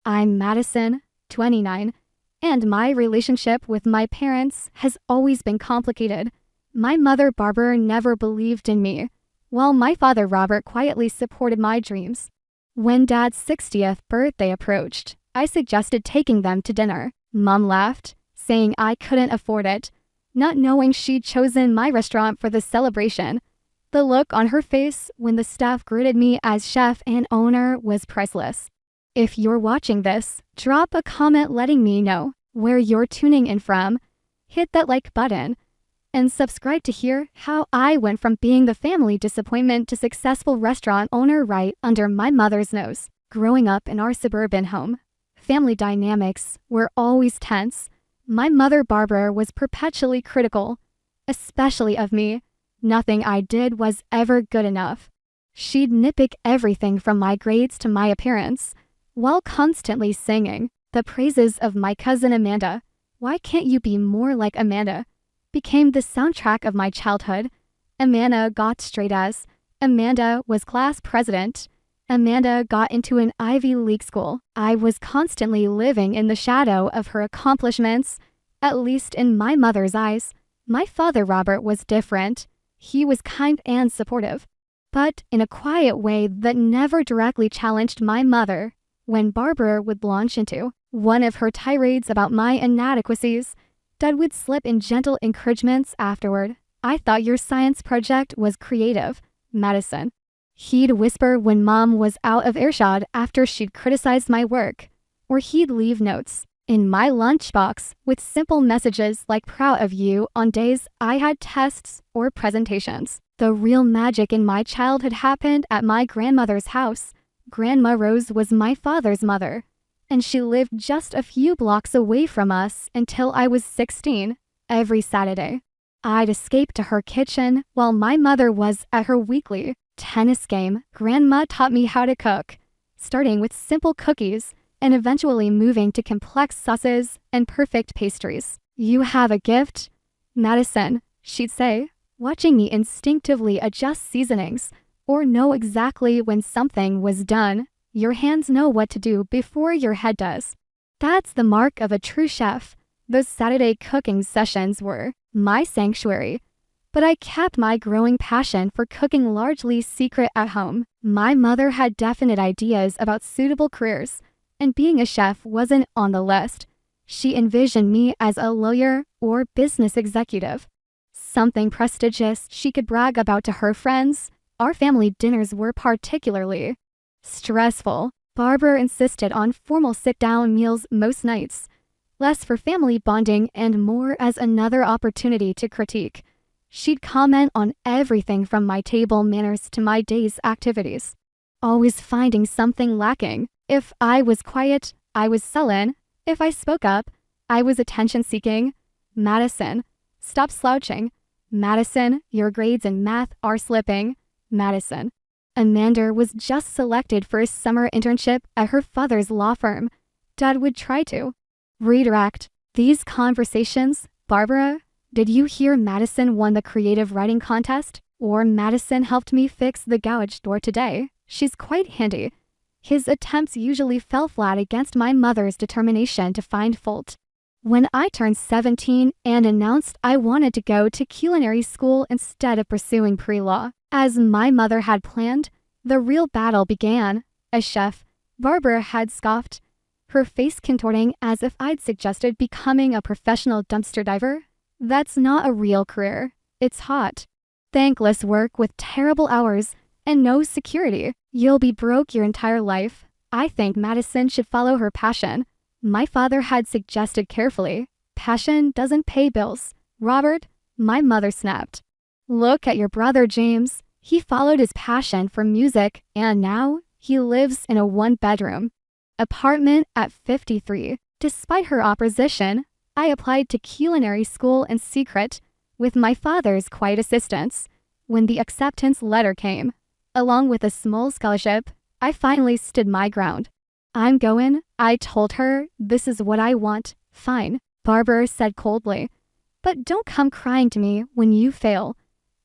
I'm Madison, 29, and my relationship with my parents has always been complicated. My mother, Barbara, never believed in me, while my father, Robert, quietly supported my dreams. When Dad's 60th birthday approached, I suggested taking them to dinner. Mom laughed, saying I couldn't afford it, not knowing she'd chosen my restaurant for the celebration. The look on her face when the staff greeted me as chef and owner was priceless. If you're watching this, drop a comment letting me know where you're tuning in from, hit that like button, and subscribe to hear how I went from being the family disappointment to successful restaurant owner right under my mother's nose. Growing up in our suburban home, family dynamics were always tense. My mother, Barbara, was perpetually critical, especially of me. Nothing I did was ever good enough. She'd nitpick everything from my grades to my appearance, while constantly singing the praises of my cousin Amanda. "Why can't you be more like Amanda?" became the soundtrack of my childhood. Amanda got straight A's. Amanda was class president. Amanda got into an Ivy League school. I was constantly living in the shadow of her accomplishments, at least in my mother's eyes. My father, Robert, was different. He was kind and supportive, but in a quiet way that never directly challenged my mother. When Barbara would launch into one of her tirades about my inadequacies, Dad would slip in gentle encouragements afterward. "I thought your science project was creative, Madison." He'd whisper when Mom was out of earshot after she'd criticized my work, or he'd leave notes in my lunchbox with simple messages like "proud of you" on days I had tests or presentations. The real magic in my childhood happened at my grandmother's house. Grandma Rose was my father's mother, and she lived just a few blocks away from us until I was 16. Every Saturday, I'd escape to her kitchen while my mother was at her weekly tennis game. Grandma taught me how to cook, starting with simple cookies and eventually moving to complex sauces and perfect pastries. "You have a gift, Madison," she'd say, watching me instinctively adjust seasonings or know exactly when something was done. "Your hands know what to do before your head does." That's the mark of a true chef. Those Saturday cooking sessions were my sanctuary, but I kept my growing passion for cooking largely secret at home. My mother had definite ideas about suitable careers, and being a chef wasn't on the list. She envisioned me as a lawyer or business executive, something prestigious she could brag about to her friends. Our family dinners were particularly stressful. Barbara insisted on formal sit-down meals most nights, less for family bonding and more as another opportunity to critique. She'd comment on everything from my table manners to my day's activities, always finding something lacking. If I was quiet, I was sullen. If I spoke up, I was attention-seeking. "Madison, stop slouching." "Madison, your grades in math are slipping." "Madison." Amanda was just selected for a summer internship at her father's law firm. Dad would try to redirect these conversations. "Barbara, did you hear Madison won the creative writing contest?" Or "Madison helped me fix the garage door today. She's quite handy." His attempts usually fell flat against my mother's determination to find fault. When I turned 17 and announced I wanted to go to culinary school instead of pursuing pre-law, as my mother had planned, the real battle began. As chef, Barbara had scoffed, her face contorting as if I'd suggested becoming a professional dumpster diver. "That's not a real career. It's hot, thankless work with terrible hours and no security. You'll be broke your entire life." I think Madison should follow her passion. My father had suggested carefully. "Passion doesn't pay bills, Robert." My mother snapped. "Look at your brother James. He followed his passion for music and now he lives in a one-bedroom apartment at 53. Despite her opposition, I applied to culinary school in secret with my father's quiet assistance. When the acceptance letter came, along with a small scholarship, I finally stood my ground. "I'm going," I told her. "This is what I want." "Fine," Barbara said coldly. "But don't come crying to me when you fail.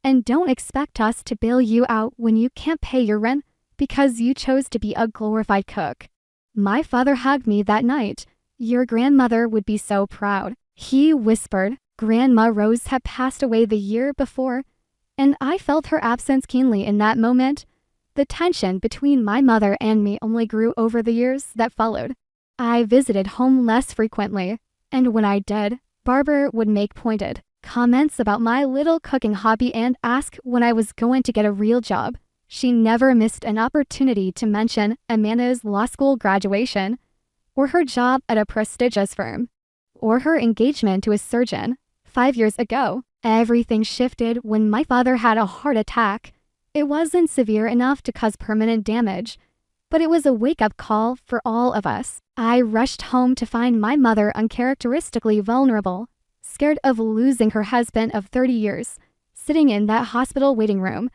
And don't expect us to bail you out when you can't pay your rent because you chose to be a glorified cook." My father hugged me that night. Your grandmother would be so proud. He whispered. Grandma Rose had passed away the year before, and I felt her absence keenly in that moment. The tension between my mother and me only grew over the years that followed. I visited home less frequently, and when I did, Barbara would make pointed comments about my little cooking hobby and ask when I was going to get a real job. She never missed an opportunity to mention Amanda's law school graduation, or her job at a prestigious firm, or her engagement to a surgeon. 5 years ago, everything shifted when my father had a heart attack. It wasn't severe enough to cause permanent damage, but it was a wake-up call for all of us. I rushed home to find my mother uncharacteristically vulnerable, scared of losing her husband of 30 years, sitting in that hospital waiting room,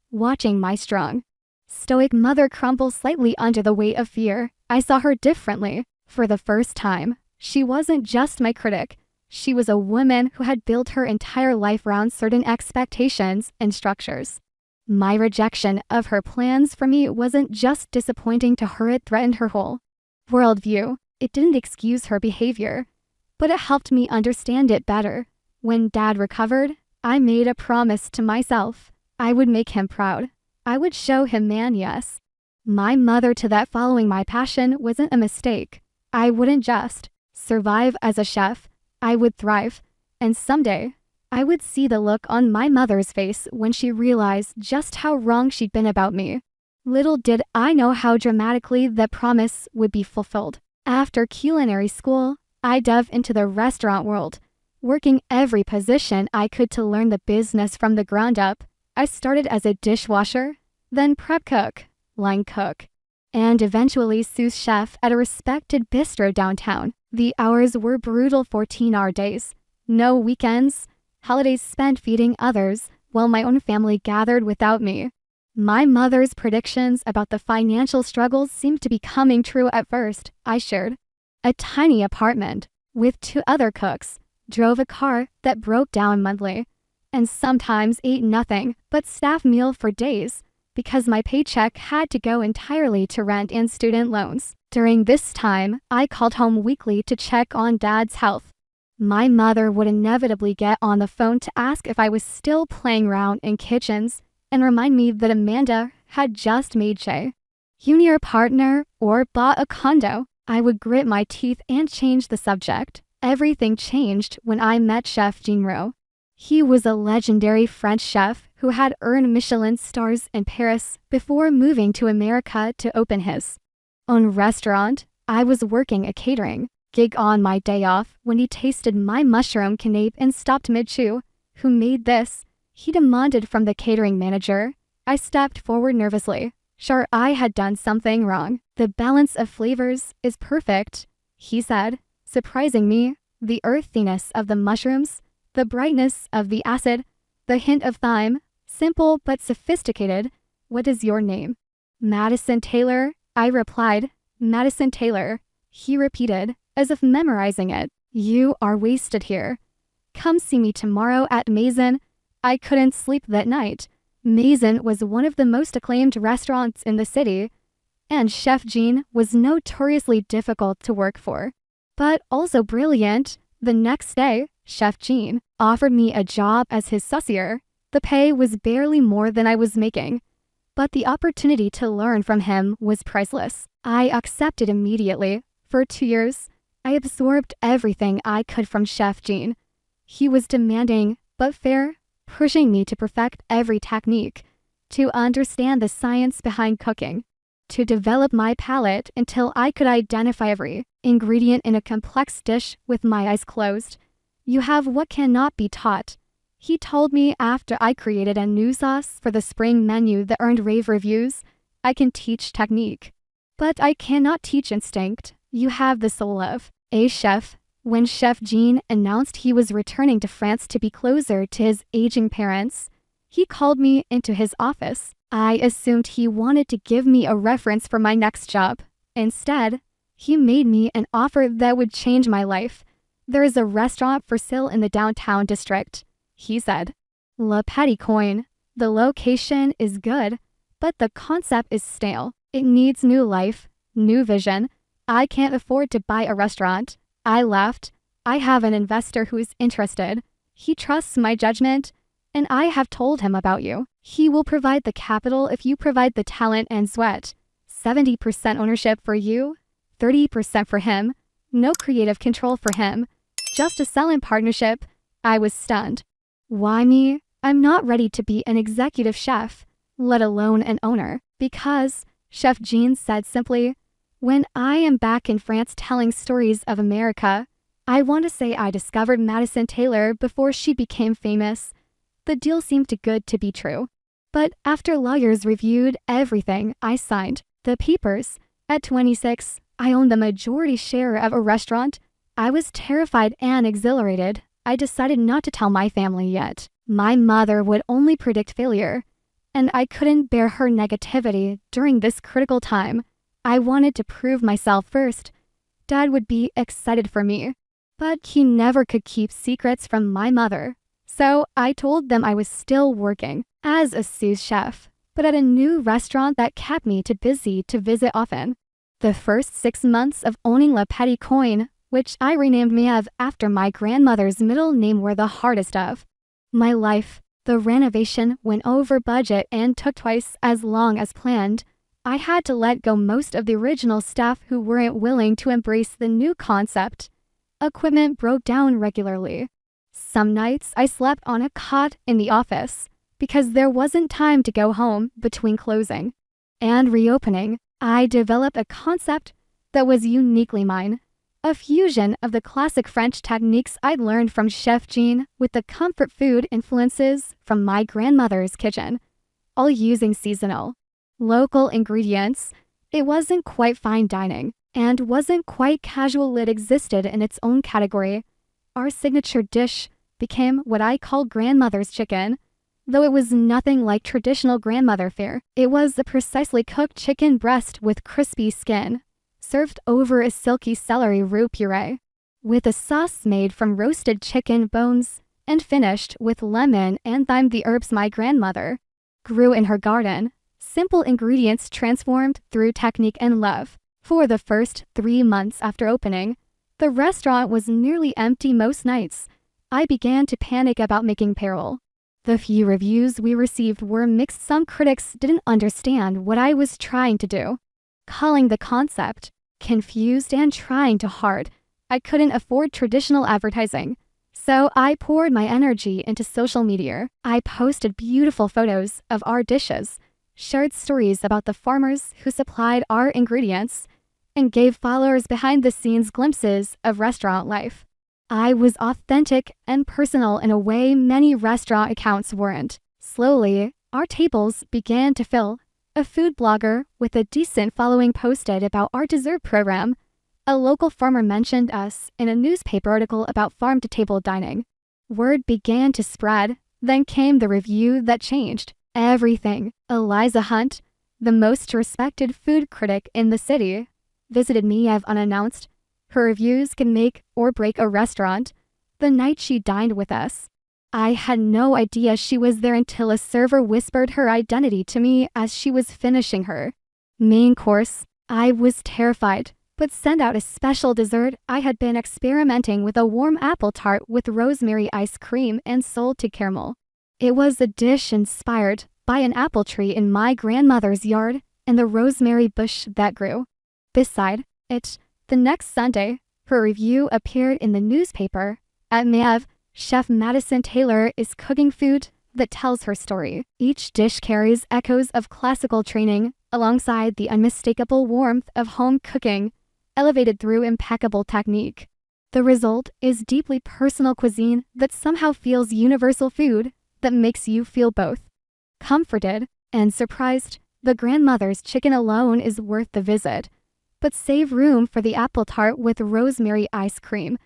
watching my strong, stoic mother crumble slightly under the weight of fear. I saw her differently. For the first time, she wasn't just my critic. She was a woman who had built her entire life around certain expectations and structures. My rejection of her plans for me wasn't just disappointing to her, it threatened her whole worldview. It didn't excuse her behavior, but it helped me understand it better. When Dad recovered, I made a promise to myself. I would make him proud. I would show him yes. My mother to that following my passion wasn't a mistake. I wouldn't just survive as a chef. I would thrive, and someday, I would see the look on my mother's face when she realized just how wrong she'd been about me. Little did I know how dramatically that promise would be fulfilled. After culinary school, I dove into the restaurant world, working every position I could to learn the business from the ground up. I started as a dishwasher, then prep cook, line cook, and eventually sous chef at a respected bistro downtown. The hours were brutal 14-hour days. No weekends, holidays spent feeding others, while my own family gathered without me. My mother's predictions about the financial struggles seemed to be coming true at first. I shared a tiny apartment with 2 other cooks, drove a car that broke down monthly, and sometimes ate nothing but staff meal for days because my paycheck had to go entirely to rent and student loans. During this time, I called home weekly to check on Dad's health. My mother would inevitably get on the phone to ask if I was still playing around in kitchens and remind me that Amanda had just made Jay junior partner or bought a condo. I would grit my teeth and change the subject. Everything changed when I met Chef Jean Roux. He was a legendary French chef who had earned Michelin stars in Paris before moving to America to open his own restaurant. I was working a catering gig on my day off when he tasted my mushroom canape and stopped mid-chew. Who made this? He demanded from the catering manager. I stepped forward nervously. Sure, I had done something wrong. The balance of flavors is perfect, he said, surprising me. The earthiness of the mushrooms, the brightness of the acid, the hint of thyme, simple but sophisticated. What is your name? Madison Taylor, I replied. Madison Taylor, he repeated, as if memorizing it. You are wasted here. Come see me tomorrow at Maison. I couldn't sleep that night. Maison was one of the most acclaimed restaurants in the city, and Chef Jean was notoriously difficult to work for, but also brilliant. The next day, Chef Jean offered me a job as his saucier. The pay was barely more than I was making, but the opportunity to learn from him was priceless. I accepted immediately. For 2 years, I absorbed everything I could from Chef Jean. He was demanding, but fair, pushing me to perfect every technique, to understand the science behind cooking, to develop my palate until I could identify every ingredient in a complex dish with my eyes closed. You have what cannot be taught, he told me after I created a new sauce for the spring menu that earned rave reviews. I can teach technique, but I cannot teach instinct. You have the soul of a chef. When Chef Jean announced he was returning to France to be closer to his aging parents, he called me into his office. I assumed he wanted to give me a reference for my next job. Instead, he made me an offer that would change my life. There is a restaurant for sale in the downtown district, he said. Le Petit Coin. The location is good, but the concept is stale. It needs new life, new vision. I can't afford to buy a restaurant. I left. I have an investor who is interested. He trusts my judgment, and I have told him about you. He will provide the capital if you provide the talent and sweat. 70% ownership for you, 30% for him. No creative control for him. Just a sell-in partnership. I was stunned. Why me? I'm not ready to be an executive chef, let alone an owner, because, Chef Jean said simply, when I am back in France telling stories of America, I want to say I discovered Madison Taylor before she became famous. The deal seemed too good to be true. But after lawyers reviewed everything, I signed the papers. At 26, I owned the majority share of a restaurant. I was terrified and exhilarated. I decided not to tell my family yet. My mother would only predict failure, and I couldn't bear her negativity during this critical time. I wanted to prove myself first. Dad would be excited for me, but he never could keep secrets from my mother. So I told them I was still working as a sous chef, but at a new restaurant that kept me too busy to visit often. The first 6 months of owning Le Petit Coin, which I renamed Mieve after my grandmother's middle name, were the hardest of my life. The renovation went over budget and took twice as long as planned. I had to let go most of the original staff who weren't willing to embrace the new concept. Equipment broke down regularly. Some nights I slept on a cot in the office because there wasn't time to go home between closing and reopening. I developed a concept that was uniquely mine, a fusion of the classic French techniques I'd learned from Chef Jean with the comfort food influences from my grandmother's kitchen, all using seasonal, local ingredients. It wasn't quite fine dining and wasn't quite casual. It existed in its own category. Our signature dish became what I call grandmother's chicken, though it was nothing like traditional grandmother fare. It was a precisely cooked chicken breast with crispy skin, served over a silky celery root puree, with a sauce made from roasted chicken bones and finished with lemon and thyme, the herbs my grandmother grew in her garden. Simple ingredients transformed through technique and love. For the first 3 months after opening, the restaurant was nearly empty most nights. I began to panic about making payroll. The few reviews we received were mixed. Some critics didn't understand what I was trying to do, calling the concept confused and trying too hard. I couldn't afford traditional advertising, so I poured my energy into social media. I posted beautiful photos of our dishes, shared stories about the farmers who supplied our ingredients, and gave followers behind-the-scenes glimpses of restaurant life. I was authentic and personal in a way many restaurant accounts weren't. Slowly, our tables began to fill. A food blogger with a decent following posted about our dessert program. A local farmer mentioned us in a newspaper article about farm-to-table dining. Word began to spread. Then came the review that changed everything. Eliza Hunt, the most respected food critic in the city, visited Mieve unannounced. Her reviews can make or break a restaurant. The night she dined with us, I had no idea she was there until a server whispered her identity to me as she was finishing her main course. I was terrified, but sent out a special dessert. I had been experimenting with a warm apple tart with rosemary ice cream and salted caramel. It was a dish inspired by an apple tree in my grandmother's yard and the rosemary bush that grew beside it. The next Sunday, her review appeared in the newspaper. At Mieve, Chef Madison Taylor is cooking food that tells her story. Each dish carries echoes of classical training alongside the unmistakable warmth of home cooking, elevated through impeccable technique. The result is deeply personal cuisine that somehow feels universal food that makes you feel both comforted and surprised. The grandmother's chicken alone is worth the visit, but save room for the apple tart with rosemary ice cream,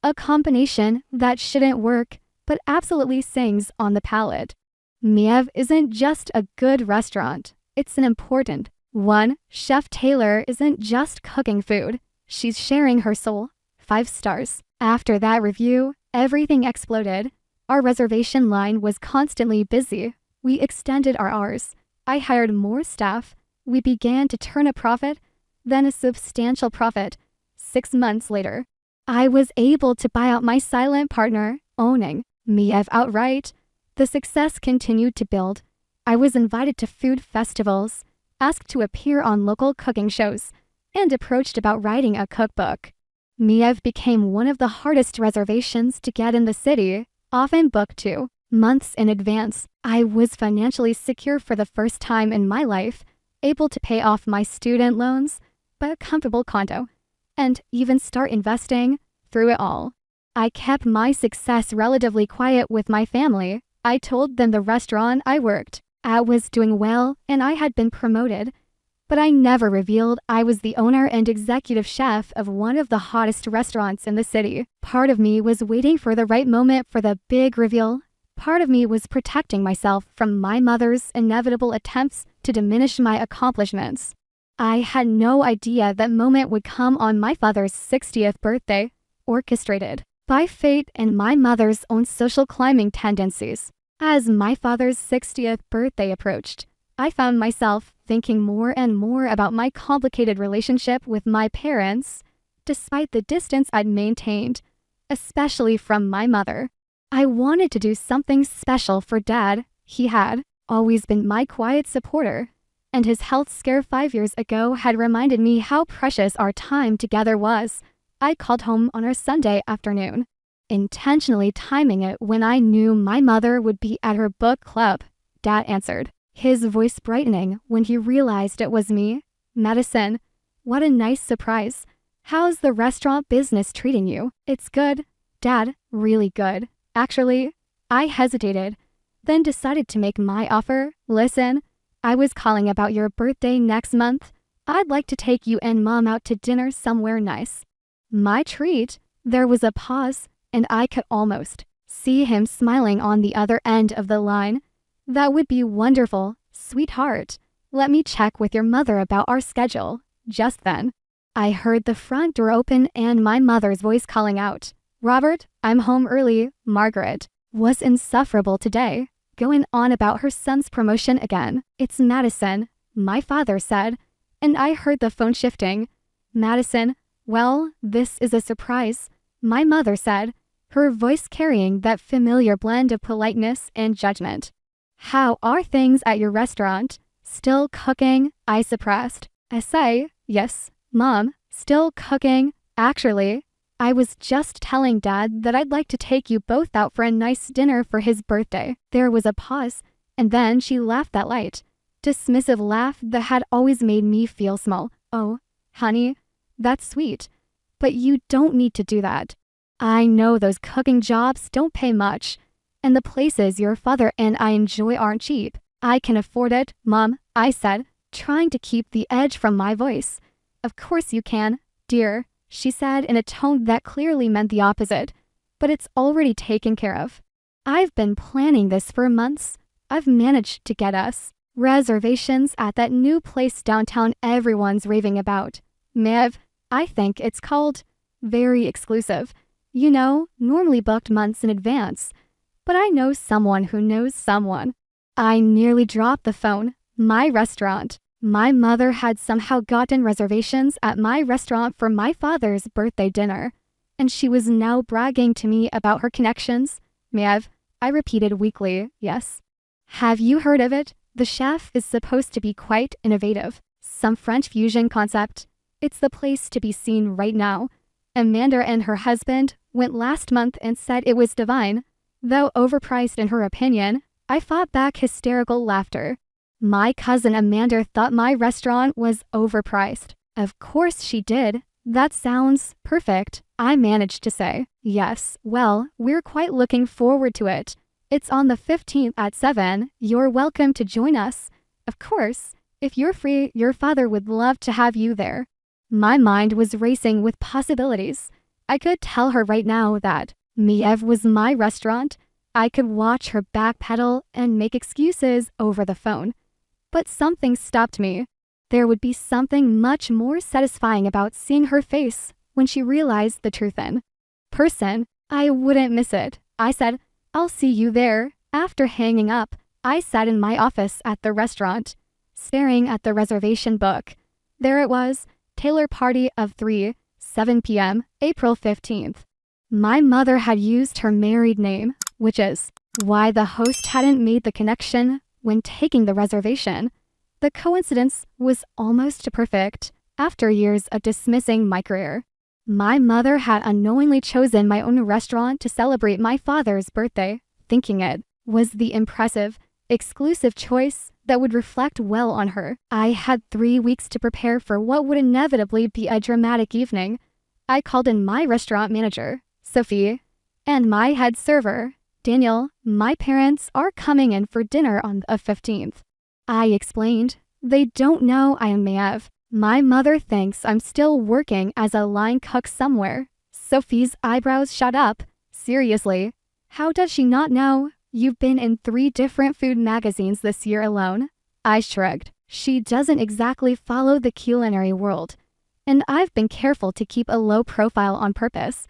a combination that shouldn't work but absolutely sings on the palate. Mieve isn't just a good restaurant, it's an important one. Chef Taylor isn't just cooking food, she's sharing her soul. 5 stars. After that review, everything exploded. Our reservation line was constantly busy. We extended our hours. I hired more staff. We began to turn a profit. then a substantial profit. 6 months later, I was able to buy out my silent partner, owning Miev outright. The success continued to build. I was invited to food festivals, asked to appear on local cooking shows, and approached about writing a cookbook. Miev became one of the hardest reservations to get in the city, often booked 2 months in advance. I was financially secure for the first time in my life, able to pay off my student loans, buy a comfortable condo, and even start investing. Through it all, I kept my success relatively quiet with my family. I told them the restaurant I worked at was doing well and I had been promoted, but I never revealed I was the owner and executive chef of one of the hottest restaurants in the city. Part of me was waiting for the right moment for the big reveal. Part of me was protecting myself from my mother's inevitable attempts to diminish my accomplishments. I had no idea that moment would come on my father's 60th birthday, orchestrated by fate and my mother's own social climbing tendencies. As my father's 60th birthday approached, I found myself thinking more and more about my complicated relationship with my parents, despite the distance I'd maintained, especially from my mother. I wanted to do something special for Dad. He had always been my quiet supporter, and his health scare 5 years ago had reminded me how precious our time together was. I called home on our Sunday afternoon, intentionally timing it when I knew my mother would be at her book club. Dad answered, his voice brightening when he realized it was me. Madison, what a nice surprise. How's the restaurant business treating you? It's good, Dad, really good. Actually, I hesitated, then decided to make my offer. Listen, I was calling about your birthday next month. I'd like to take you and Mom out to dinner somewhere nice. My treat. There was a pause, and I could almost see him smiling on the other end of the line. That would be wonderful, sweetheart. Let me check with your mother about our schedule. Just then, I heard the front door open and my mother's voice calling out, Robert, I'm home early. Margaret was insufferable today, going on about her son's promotion again. It's Madison, my father said, and I heard the phone shifting. Madison, well, this is a surprise, my mother said, her voice carrying that familiar blend of politeness and judgment. How are things at your restaurant? Still cooking? I suppressed. Yes, Mom, still cooking. Actually, I was just telling Dad that I'd like to take you both out for a nice dinner for his birthday. There was a pause, and then she laughed that light, dismissive laugh that had always made me feel small. Oh, honey, that's sweet, but you don't need to do that. I know those cooking jobs don't pay much, and the places your father and I enjoy aren't cheap. I can afford it, Mom, I said, trying to keep the edge from my voice. Of course you can, dear, she said in a tone that clearly meant the opposite, but it's already taken care of. I've been planning this for months. I've managed to get us reservations at that new place downtown everyone's raving about. Miev, I think it's called. Very exclusive. You know, normally booked months in advance. But I know someone who knows someone. I nearly dropped the phone. My restaurant. My mother had somehow gotten reservations at my restaurant for my father's birthday dinner, and she was now bragging to me about her connections. Miev, I repeated weakly, yes. Have you heard of it? The chef is supposed to be quite innovative. Some French fusion concept. It's the place to be seen right now. Amanda and her husband went last month and said it was divine. Though overpriced in her opinion, I fought back hysterical laughter. My cousin Amanda thought my restaurant was overpriced. Of course she did. That sounds perfect, I managed to say. Yes, well, we're quite looking forward to it. It's on the 15th at 7. You're welcome to join us. Of course, if you're free, your father would love to have you there. My mind was racing with possibilities. I could tell her right now that Miev was my restaurant. I could watch her backpedal and make excuses over the phone. But something stopped me. There would be something much more satisfying about seeing her face when she realized the truth in person. I wouldn't miss it. I said, I'll see you there. After hanging up, I sat in my office at the restaurant, staring at the reservation book. There it was, Taylor party of 7 p.m., April 15th. My mother had used her married name, which is why the host hadn't made the connection when taking the reservation. The coincidence was almost perfect after years of dismissing my career. My mother had unknowingly chosen my own restaurant to celebrate my father's birthday, thinking it was the impressive, exclusive choice that would reflect well on her. I had 3 weeks to prepare for what would inevitably be a dramatic evening. I called in my restaurant manager, Sophie, and my head server, Daniel. My parents are coming in for dinner on the 15th. I explained. They don't know I am Maev. My mother thinks I'm still working as a line cook somewhere. Sophie's eyebrows shot up. Seriously? How does she not know? You've been in 3 different food magazines this year alone. I shrugged. She doesn't exactly follow the culinary world, and I've been careful to keep a low profile on purpose.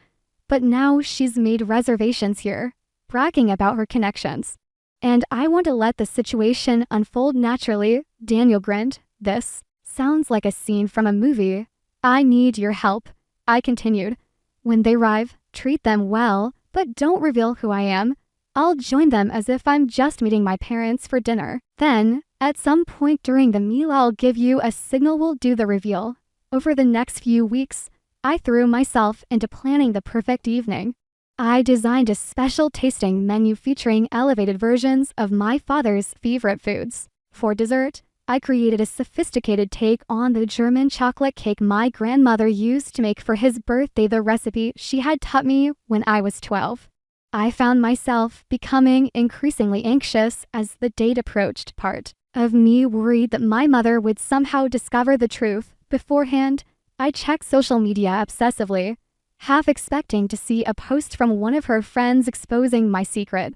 But now she's made reservations here, bragging about her connections. And I want to let the situation unfold naturally. Daniel grinned. This sounds like a scene from a movie. I need your help, I continued. When they arrive, treat them well, but don't reveal who I am. I'll join them as if I'm just meeting my parents for dinner. Then, at some point during the meal, I'll give you a signal. We'll do the reveal. Over the next few weeks, I threw myself into planning the perfect evening. I designed a special tasting menu featuring elevated versions of my father's favorite foods. For dessert, I created a sophisticated take on the German chocolate cake my grandmother used to make for his birthday, the recipe she had taught me when I was 12. I found myself becoming increasingly anxious as the date approached. Part of me worried that my mother would somehow discover the truth. Beforehand, I checked social media obsessively, half expecting to see a post from one of her friends exposing my secret.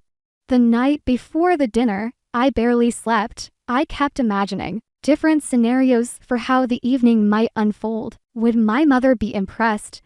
The night before the dinner, I barely slept. I kept imagining different scenarios for how the evening might unfold. Would my mother be impressed,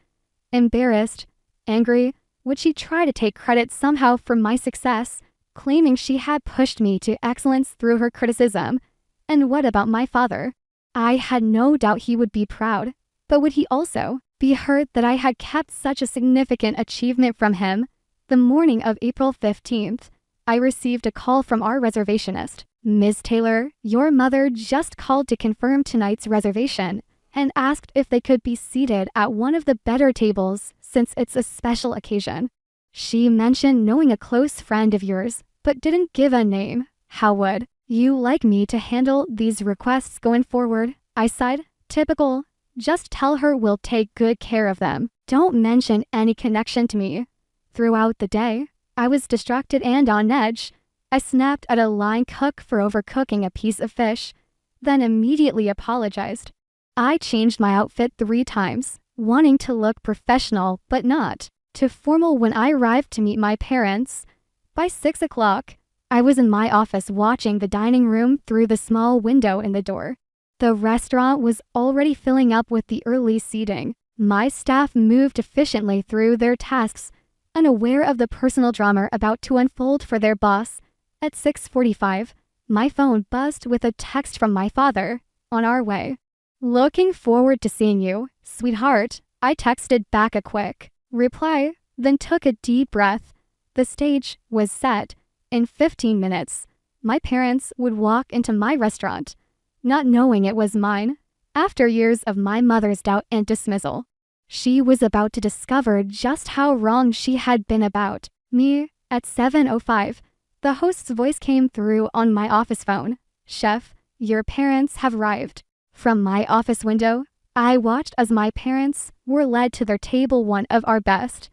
embarrassed, angry? Would she try to take credit somehow for my success, claiming she had pushed me to excellence through her criticism? And what about my father? I had no doubt he would be proud, but would he also be hurt that I had kept such a significant achievement from him? The morning of April 15th, I received a call from our reservationist. Ms. Taylor, your mother just called to confirm tonight's reservation and asked if they could be seated at one of the better tables since it's a special occasion. She mentioned knowing a close friend of yours, but didn't give a name. How would you like me to handle these requests going forward? I sighed. Typical. Just tell her we'll take good care of them. Don't mention any connection to me. Throughout the day, I was distracted and on edge. I snapped at a line cook for overcooking a piece of fish, then immediately apologized. I changed my outfit 3 times, wanting to look professional but not too formal when I arrived to meet my parents. By 6 o'clock, I was in my office watching the dining room through the small window in the door. The restaurant was already filling up with the early seating. My staff moved efficiently through their tasks, unaware of the personal drama about to unfold for their boss. At 6:45, my phone buzzed with a text from my father. On our way. Looking forward to seeing you, sweetheart. I texted back a quick reply, then took a deep breath. The stage was set. In 15 minutes, my parents would walk into my restaurant, not knowing it was mine. After years of my mother's doubt and dismissal, she was about to discover just how wrong she had been about me. At 7:05, the host's voice came through on my office phone. Chef, your parents have arrived. From my office window, I watched as my parents were led to their table, one of our best,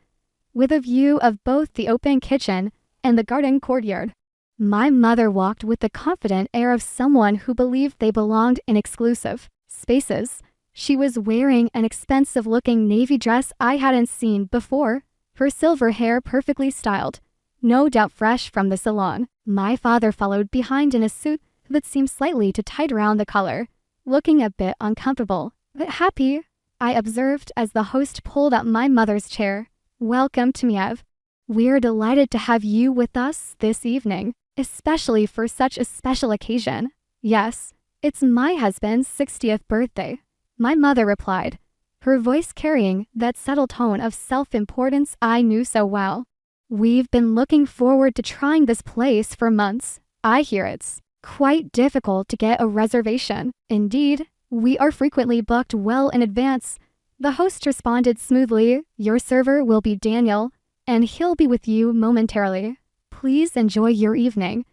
with a view of both the open kitchen and the garden courtyard. My mother walked with the confident air of someone who believed they belonged in exclusive spaces. She was wearing an expensive-looking navy dress I hadn't seen before, her silver hair perfectly styled, no doubt fresh from the salon. My father followed behind in a suit that seemed slightly too tight around the collar, looking a bit uncomfortable, but happy, I observed as the host pulled up my mother's chair. Welcome to Maev. We're delighted to have you with us this evening, especially for such a special occasion. Yes, it's my husband's 60th birthday, My mother replied, her voice carrying that subtle tone of self-importance I knew so well. We've been looking forward to trying this place for months. I hear it's quite difficult to get a reservation. Indeed, we are frequently booked well in advance. The host responded smoothly, your server will be Daniel, and he'll be with you momentarily. Please enjoy your evening.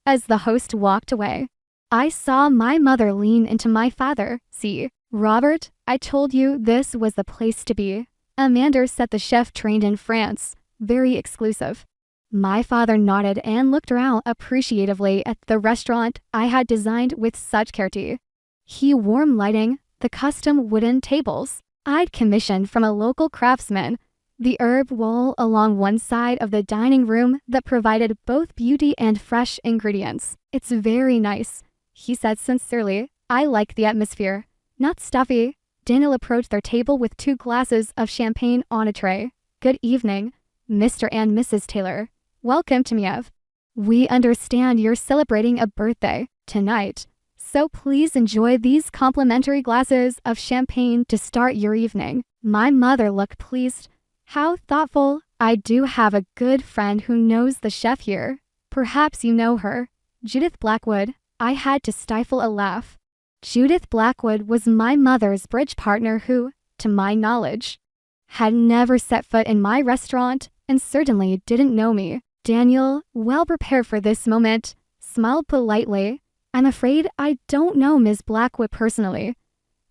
As the host walked away, I saw my mother lean into my father. See, Robert, I told you this was the place to be. Amanda said the chef trained in France. Very exclusive. My father nodded and looked around appreciatively at the restaurant I had designed with such care. He warm lighting, the custom wooden tables I'd commissioned from a local craftsman, the herb wall along one side of the dining room that provided both beauty and fresh ingredients. It's very nice, he said sincerely. I like the atmosphere. Not stuffy. Daniel approached their table with 2 glasses of champagne on a tray. Good evening, Mr. and Mrs. Taylor. Welcome to Miev. We understand you're celebrating a birthday tonight, so please enjoy these complimentary glasses of champagne to start your evening. My mother looked pleased. How thoughtful. I do have a good friend who knows the chef here. Perhaps you know her. Judith Blackwood. I had to stifle a laugh. Judith Blackwood was my mother's bridge partner who, to my knowledge, had never set foot in my restaurant and certainly didn't know me. Daniel, well prepared for this moment, smiled politely. I'm afraid I don't know Ms. Blackwood personally,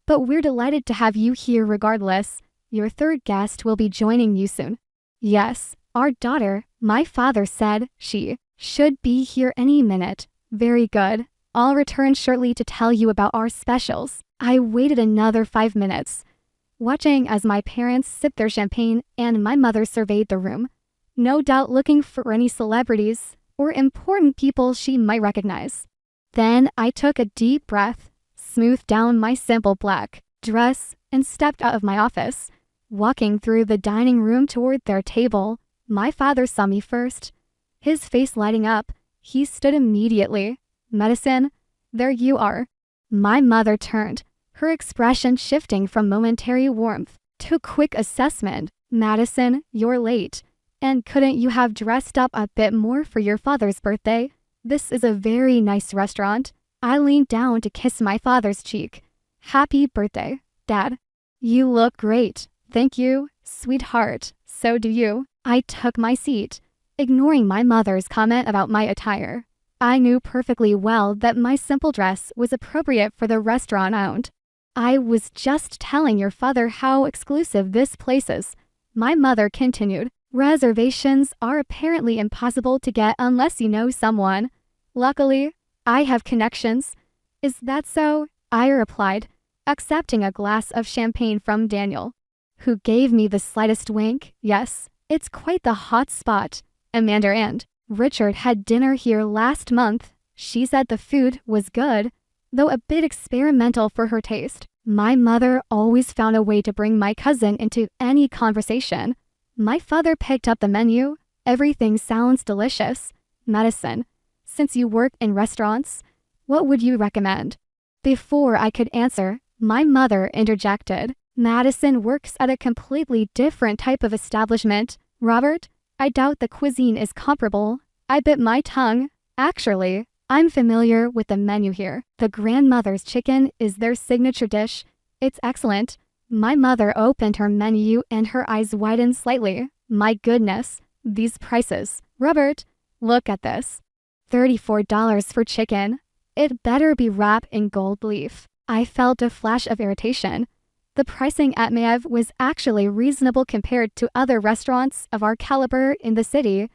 but we're delighted to have you here regardless. Your third guest will be joining you soon. Yes, our daughter, my father said she should be here any minute. Very good. I'll return shortly to tell you about our specials. I waited another 5 minutes, watching as my parents sipped their champagne and my mother surveyed the room, no doubt looking for any celebrities or important people she might recognize. Then I took a deep breath, smoothed down my simple black dress, and stepped out of my office. Walking through the dining room toward their table, my father saw me first. His face lighting up, he stood immediately. Medicine, there you are. My mother turned, her expression shifting from momentary warmth to quick assessment. Madison, you're late. And couldn't you have dressed up a bit more for your father's birthday? This is a very nice restaurant. I leaned down to kiss my father's cheek. Happy birthday, Dad. You look great. Thank you, sweetheart. So do you. I took my seat, ignoring my mother's comment about my attire. I knew perfectly well that my simple dress was appropriate for the restaurant I owned. I was just telling your father how exclusive this place is. My mother continued. Reservations are apparently impossible to get unless you know someone. Luckily, I have connections. Is that so? I replied, accepting a glass of champagne from Daniel, who gave me the slightest wink. Yes, it's quite the hot spot. Amanda and Richard had dinner here last month. She said the food was good, though a bit experimental for her taste. My mother always found a way to bring my cousin into any conversation. My father picked up the menu. Everything sounds delicious. Madison, since you work in restaurants, what would you recommend? Before I could answer, my mother interjected. Madison works at a completely different type of establishment. Robert, I doubt the cuisine is comparable. I bit my tongue. Actually, I'm familiar with the menu here. The grandmother's chicken is their signature dish. It's excellent. My mother opened her menu and her eyes widened slightly. My goodness, these prices. Robert, look at this. $34 for chicken. It better be wrapped in gold leaf. I felt a flash of irritation. The pricing at Maev was actually reasonable compared to other restaurants of our caliber in the city,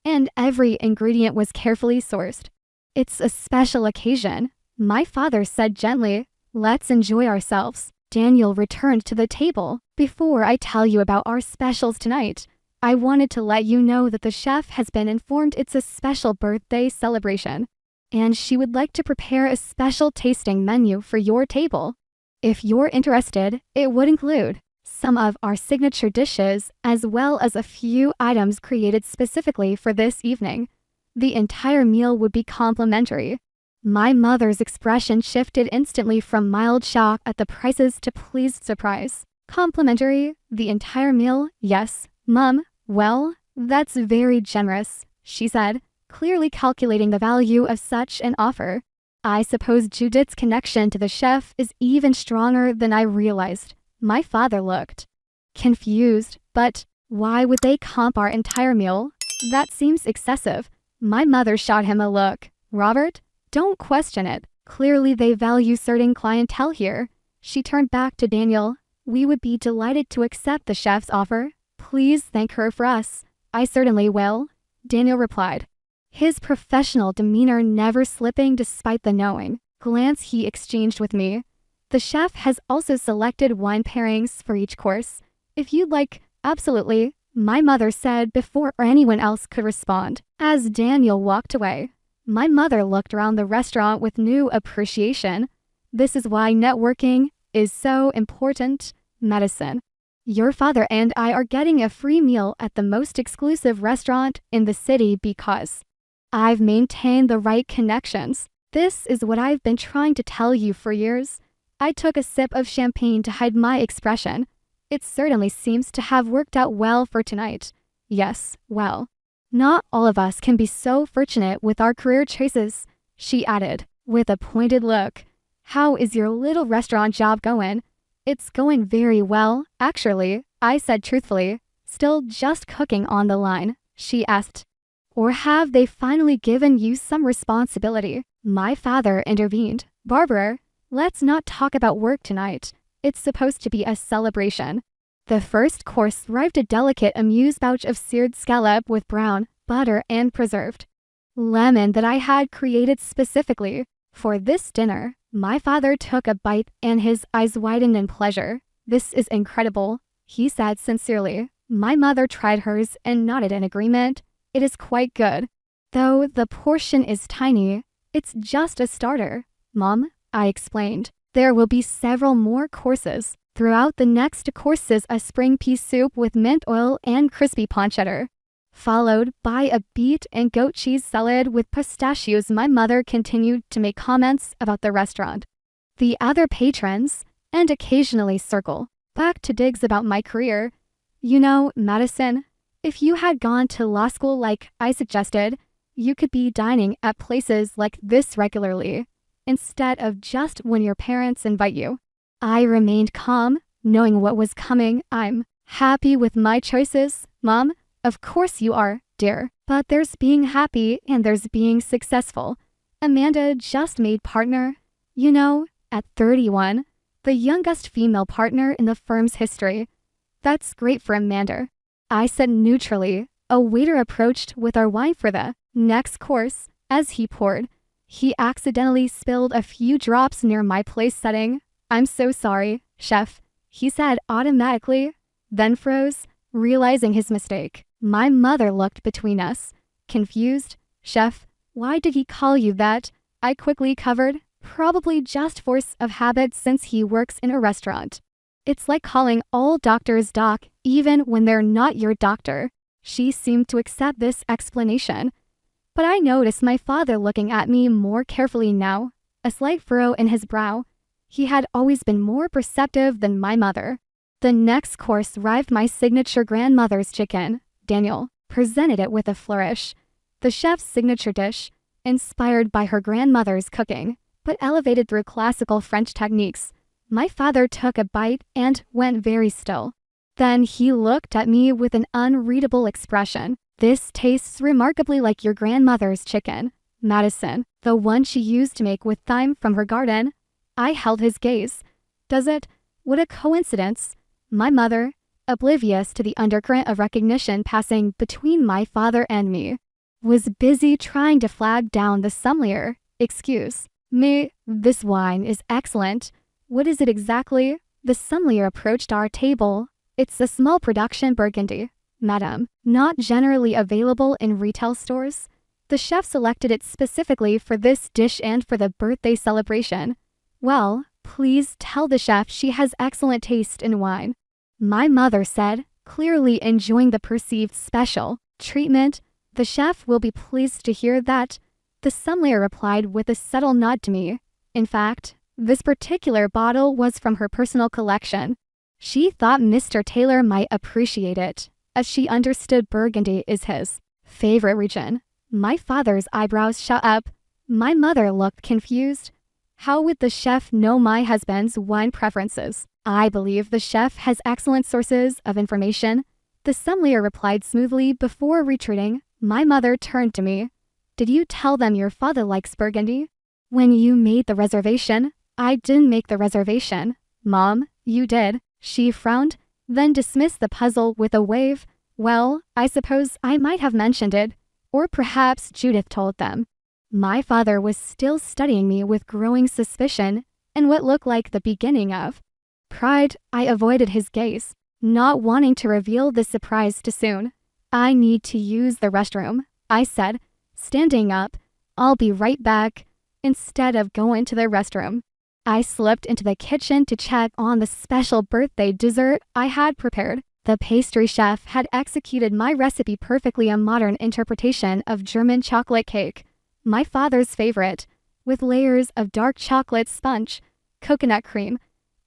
and every ingredient was carefully sourced. It's a special occasion, my father said gently. Let's enjoy ourselves. Daniel returned to the table. Before I tell you about our specials tonight, I wanted to let you know that the chef has been informed it's a special birthday celebration, and she would like to prepare a special tasting menu for your table. If you're interested, it would include some of our signature dishes as well as a few items created specifically for this evening. The entire meal would be complimentary. My mother's expression shifted instantly from mild shock at the prices to pleased surprise. Complimentary? The entire meal? Yes. Mom, well, that's very generous, she said, clearly calculating the value of such an offer. I suppose Judith's connection to the chef is even stronger than I realized. My father looked confused, but why would they comp our entire meal? That seems excessive. My mother shot him a look. Robert, don't question it. Clearly they value certain clientele here. She turned back to Daniel. We would be delighted to accept the chef's offer. Please thank her for us. I certainly will, Daniel replied, his professional demeanor never slipping despite the knowing glance he exchanged with me. The chef has also selected wine pairings for each course. If you'd like, absolutely, my mother said before anyone else could respond. As Daniel walked away, my mother looked around the restaurant with new appreciation. This is why networking is so important. Medicine. Your father and I are getting a free meal at the most exclusive restaurant in the city because I've maintained the right connections. This is what I've been trying to tell you for years. I took a sip of champagne to hide my expression. It certainly seems to have worked out well for tonight. Yes, well, not all of us can be so fortunate with our career choices, she added, with a pointed look. How is your little restaurant job going? It's going very well, actually, I said truthfully. Still just cooking on the line, she asked. Or have they finally given you some responsibility? My father intervened. Barbara, let's not talk about work tonight. It's supposed to be a celebration. The first course arrived a delicate amuse-bouche of seared scallop with brown butter and preserved lemon that I had created specifically for this dinner. My father took a bite and his eyes widened in pleasure. This is incredible, he said sincerely. My mother tried hers and nodded in agreement. It is quite good. Though the portion is tiny, it's just a starter. Mom, I explained. There will be several more courses. Throughout the next courses, a spring pea soup with mint oil and crispy pancetta, followed by a beet and goat cheese salad with pistachios. My mother continued to make comments about the restaurant, the other patrons, and occasionally circle back to digs about my career. You know, Madison, if you had gone to law school like I suggested, you could be dining at places like this regularly, instead of just when your parents invite you. I remained calm, knowing what was coming. I'm happy with my choices, Mom. Of course you are, dear. But there's being happy and there's being successful. Amanda just made partner, you know, at 31, the youngest female partner in the firm's history. That's great for Amanda, I said neutrally. A waiter approached with our wine for the next course. As he poured, he accidentally spilled a few drops near my place setting. I'm so sorry, chef, he said automatically, then froze, realizing his mistake. My mother looked between us, confused. Chef, why did he call you that? I quickly covered. Probably just force of habit since he works in a restaurant. It's like calling all doctors doc, even when they're not your doctor. She seemed to accept this explanation. But I noticed my father looking at me more carefully now, a slight furrow in his brow. He had always been more perceptive than my mother. The next course arrived, my signature grandmother's chicken. Daniel presented it with a flourish. The chef's signature dish, inspired by her grandmother's cooking, but elevated through classical French techniques. My father took a bite and went very still. Then he looked at me with an unreadable expression. This tastes remarkably like your grandmother's chicken, Madison, the one she used to make with thyme from her garden. I held his gaze. Does it? What a coincidence. My mother, oblivious to the undercurrent of recognition passing between my father and me, was busy trying to flag down the sommelier. Excuse me, this wine is excellent. What is it exactly? The sommelier approached our table. It's a small production Burgundy, madam, not generally available in retail stores. The chef selected it specifically for this dish and for the birthday celebration. Well, please tell the chef she has excellent taste in wine, my mother said, clearly enjoying the perceived special treatment. The chef will be pleased to hear that. The sommelier replied with a subtle nod to me. In fact, this particular bottle was from her personal collection. She thought Mr. Taylor might appreciate it, as she understood Burgundy is his favorite region. My father's eyebrows shot up. My mother looked confused. How would the chef know my husband's wine preferences? I believe the chef has excellent sources of information. The sommelier replied smoothly before retreating. My mother turned to me. Did you tell them your father likes Burgundy? When you made the reservation? I didn't make the reservation. Mom, you did. She frowned, then dismissed the puzzle with a wave. Well, I suppose I might have mentioned it. Or perhaps Judith told them. My father was still studying me with growing suspicion and what looked like the beginning of pride. I avoided his gaze, not wanting to reveal the surprise too soon. I need to use the restroom, I said, standing up. I'll be right back. Instead of going to the restroom, I slipped into the kitchen to check on the special birthday dessert I had prepared. The pastry chef had executed my recipe perfectly, a modern interpretation of German chocolate cake, my father's favorite, with layers of dark chocolate sponge, coconut cream,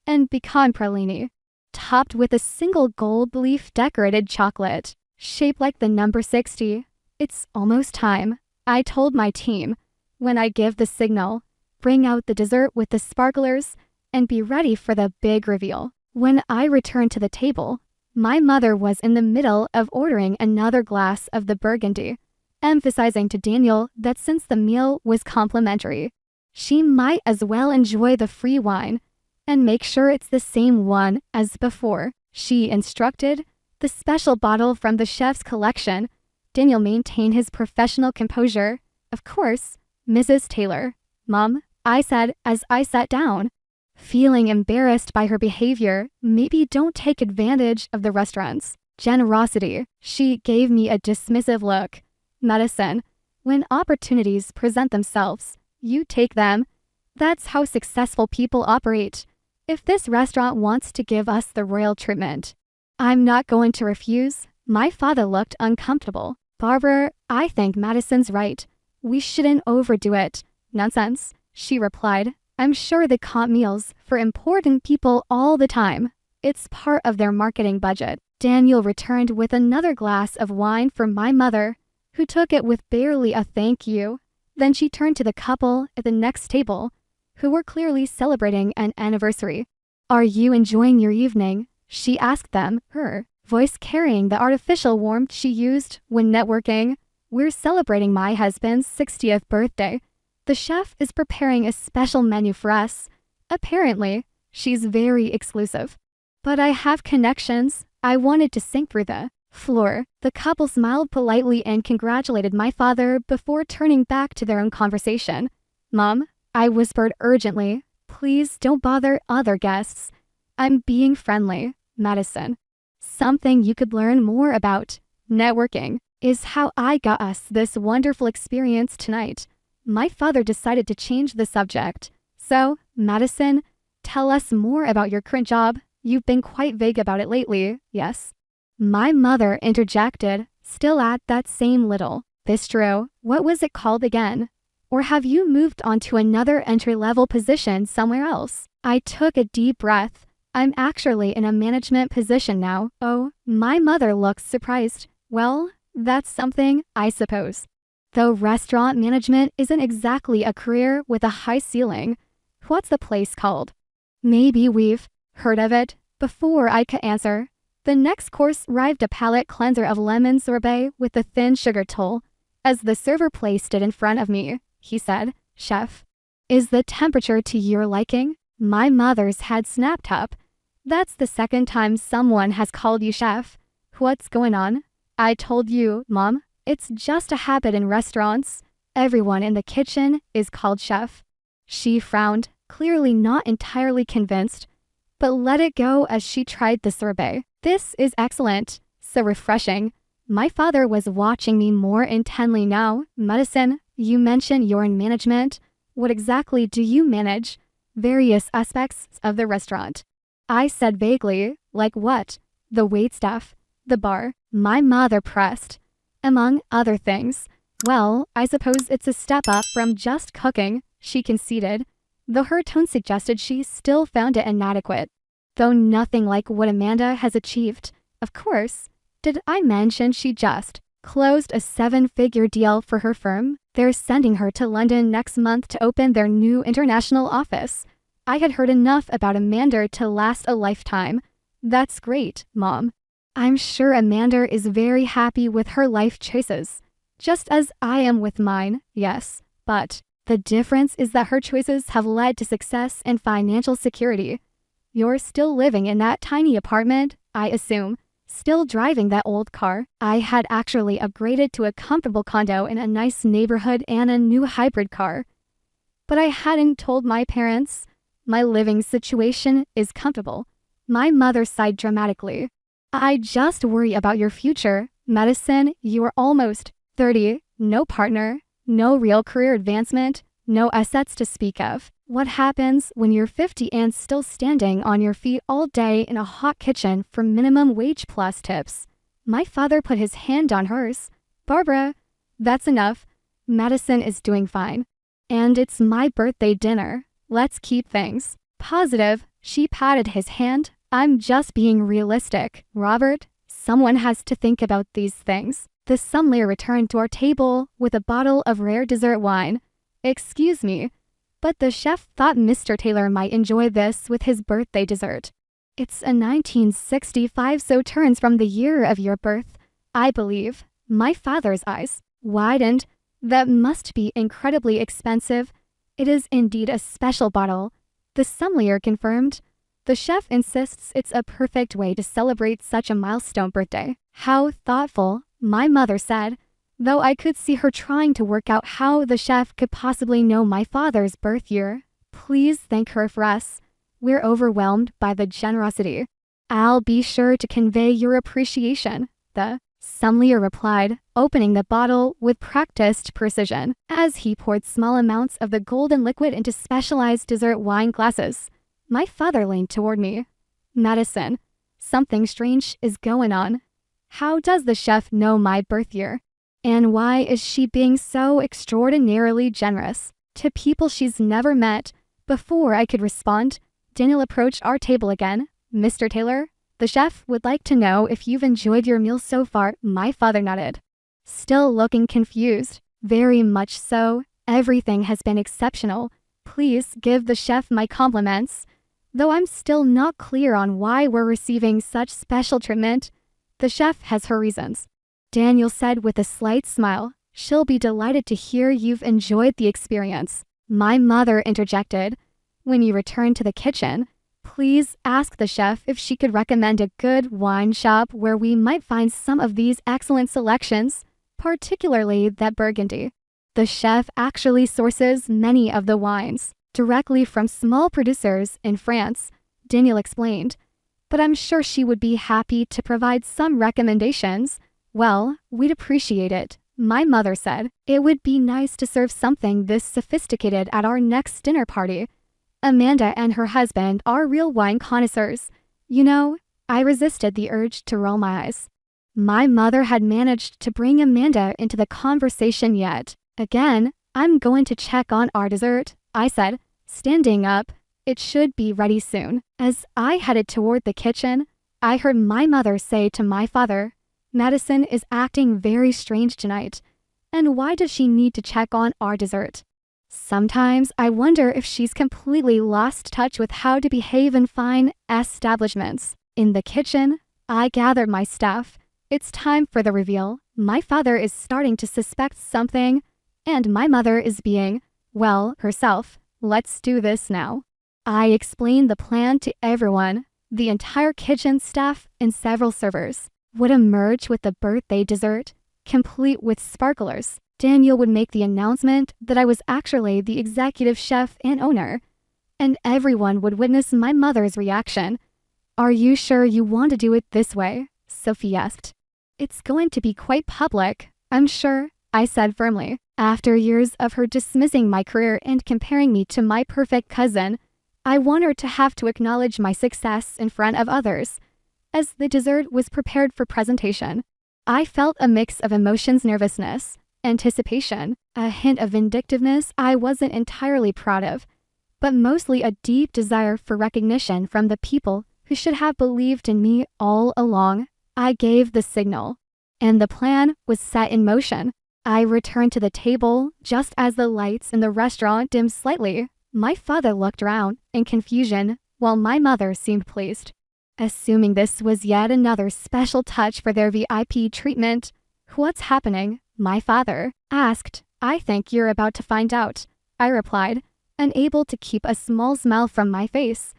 and pecan pralini, topped with a single gold leaf decorated chocolate, shaped like the number 60. It's almost time, I told my team. When I give the signal, bring out the dessert with the sparklers and be ready for the big reveal. When I returned to the table, my mother was in the middle of ordering another glass of the Burgundy, emphasizing to Daniel that since the meal was complimentary, she might as well enjoy the free wine and make sure it's the same one as before. She instructed. The special bottle from the chef's collection. Daniel maintained his professional composure. Of course, Mrs. Taylor. Mom, I said as I sat down. Feeling embarrassed by her behavior, maybe don't take advantage of the restaurant's generosity. She gave me a dismissive look. Medicine. When opportunities present themselves, you take them. That's how successful people operate. If this restaurant wants to give us the royal treatment, I'm not going to refuse. My father looked uncomfortable. Barbara, I think Madison's right. We shouldn't overdo it. Nonsense, she replied. I'm sure they comp meals for important people all the time. It's part of their marketing budget. Daniel returned with another glass of wine for my mother, who took it with barely a thank you. Then she turned to the couple at the next table, who were clearly celebrating an anniversary. Are you enjoying your evening? She asked them, her voice carrying the artificial warmth she used when networking. We're celebrating my husband's 60th birthday. The chef is preparing a special menu for us. Apparently, she's very exclusive. But I have connections. I wanted to sink through the floor. The couple smiled politely and congratulated my father before turning back to their own conversation. Mom, I whispered urgently, please don't bother other guests. I'm being friendly. Madison. Something you could learn more about. Networking is how I got us this wonderful experience tonight. My father decided to change the subject. So, Madison, tell us more about your current job. You've been quite vague about it lately, yes? My mother interjected, still at that same little bistro. What was it called again? Or have you moved on to another entry-level position somewhere else? I took a deep breath. I'm actually in a management position now. Oh, my mother looks surprised. Well, that's something, I suppose. Though restaurant management isn't exactly a career with a high ceiling. What's the place called? Maybe we've heard of it. Before I could answer, the next course arrived, a palate cleanser of lemon sorbet with a thin sugar toll. As the server placed it in front of me, he said, Chef, is the temperature to your liking? My mother's had snapped up. That's the second time someone has called you chef. What's going on? I told you, Mom. It's just a habit in restaurants. Everyone in the kitchen is called chef. She frowned, clearly not entirely convinced, but let it go as she tried the sorbet. This is excellent, so refreshing. My father was watching me more intently now. Madison, you mentioned you're in management. What exactly do you manage? Various aspects of the restaurant. I said vaguely, like what? The waitstaff, the bar. My mother pressed. Among other things, Well, I suppose it's a step up from just cooking, she conceded, though her tone suggested she still found it inadequate. Though nothing like what Amanda has achieved. Of course. Did I mention she just closed a 7-figure deal for her firm? They're sending her to London next month to open their new international office. I had heard enough about Amanda to last a lifetime. That's great, Mom. I'm sure Amanda is very happy with her life choices. Just as I am with mine, yes. But the difference is that her choices have led to success and financial security. You're still living in that tiny apartment, I assume. Still driving that old car. I had actually upgraded to a comfortable condo in a nice neighborhood and a new hybrid car. But I hadn't told my parents. My living situation is comfortable. My mother sighed dramatically. I just worry about your future. Madison, you are almost 30, no partner, no real career advancement, no assets to speak of. What happens when you're 50 and still standing on your feet all day in a hot kitchen for minimum wage plus tips? My father put his hand on hers. Barbara, that's enough. Madison is doing fine. And it's my birthday dinner. Let's keep things positive. She patted his hand. I'm just being realistic. Robert, someone has to think about these things. The sommelier returned to our table with a bottle of rare dessert wine. Excuse me, but the chef thought Mr. Taylor might enjoy this with his birthday dessert. It's a 1965, so turns from the year of your birth, I believe. My father's eyes widened. That must be incredibly expensive. It is indeed a special bottle, the sommelier confirmed. The chef insists it's a perfect way to celebrate such a milestone birthday. How thoughtful, my mother said, though I could see her trying to work out how the chef could possibly know my father's birth year. Please thank her for us. We're overwhelmed by the generosity. I'll be sure to convey your appreciation, the sommelier replied, opening the bottle with practiced precision as he poured small amounts of the golden liquid into specialized dessert wine glasses. My father leaned toward me. Madison, something strange is going on. How does the chef know my birth year? And why is she being so extraordinarily generous to people she's never met? Before I could respond, Daniel approached our table again. Mr. Taylor, the chef would like to know if you've enjoyed your meal so far. My father nodded, still looking confused. Very much so. Everything has been exceptional. Please give the chef my compliments. Though I'm still not clear on why we're receiving such special treatment, the chef has her reasons. Daniel said with a slight smile, she'll be delighted to hear you've enjoyed the experience. My mother interjected, when you return to the kitchen, please ask the chef if she could recommend a good wine shop where we might find some of these excellent selections, particularly that Burgundy. The chef actually sources many of the wines directly from small producers in France, Daniel explained, but I'm sure she would be happy to provide some recommendations. Well, we'd appreciate it, my mother said. It would be nice to serve something this sophisticated at our next dinner party. Amanda and her husband are real wine connoisseurs. You know, I resisted the urge to roll my eyes. My mother had managed to bring Amanda into the conversation yet. Again, I'm going to check on our dessert, I said, standing up. It should be ready soon. As I headed toward the kitchen, I heard my mother say to my father, Madison is acting very strange tonight. And why does she need to check on our dessert? Sometimes I wonder if she's completely lost touch with how to behave in fine establishments. In the kitchen, I gathered my stuff. It's time for the reveal. My father is starting to suspect something, and my mother is being, well, herself. Let's do this now. I explained the plan to everyone. The entire kitchen staff and several servers would emerge with the birthday dessert, complete with sparklers. Daniel would make the announcement that I was actually the executive chef and owner, and everyone would witness my mother's reaction. Are you sure you want to do it this way? Sophie asked. It's going to be quite public, I'm sure, I said firmly. After years of her dismissing my career and comparing me to my perfect cousin, I want her to have to acknowledge my success in front of others. As the dessert was prepared for presentation, I felt a mix of emotions, nervousness, anticipation, a hint of vindictiveness I wasn't entirely proud of, but mostly a deep desire for recognition from the people who should have believed in me all along. I gave the signal, and the plan was set in motion. I returned to the table just as the lights in the restaurant dimmed slightly. My father looked around in confusion, while my mother seemed pleased. Assuming this was yet another special touch for their VIP treatment. "What's happening?" my father asked. "I think you're about to find out," I replied, unable to keep a small smile from my face.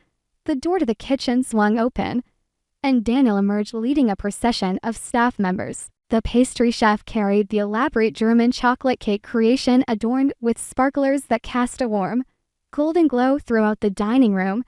The door to the kitchen swung open, and Daniel emerged leading a procession of staff members. The pastry chef carried the elaborate German chocolate cake creation adorned with sparklers that cast a warm, golden glow throughout the dining room.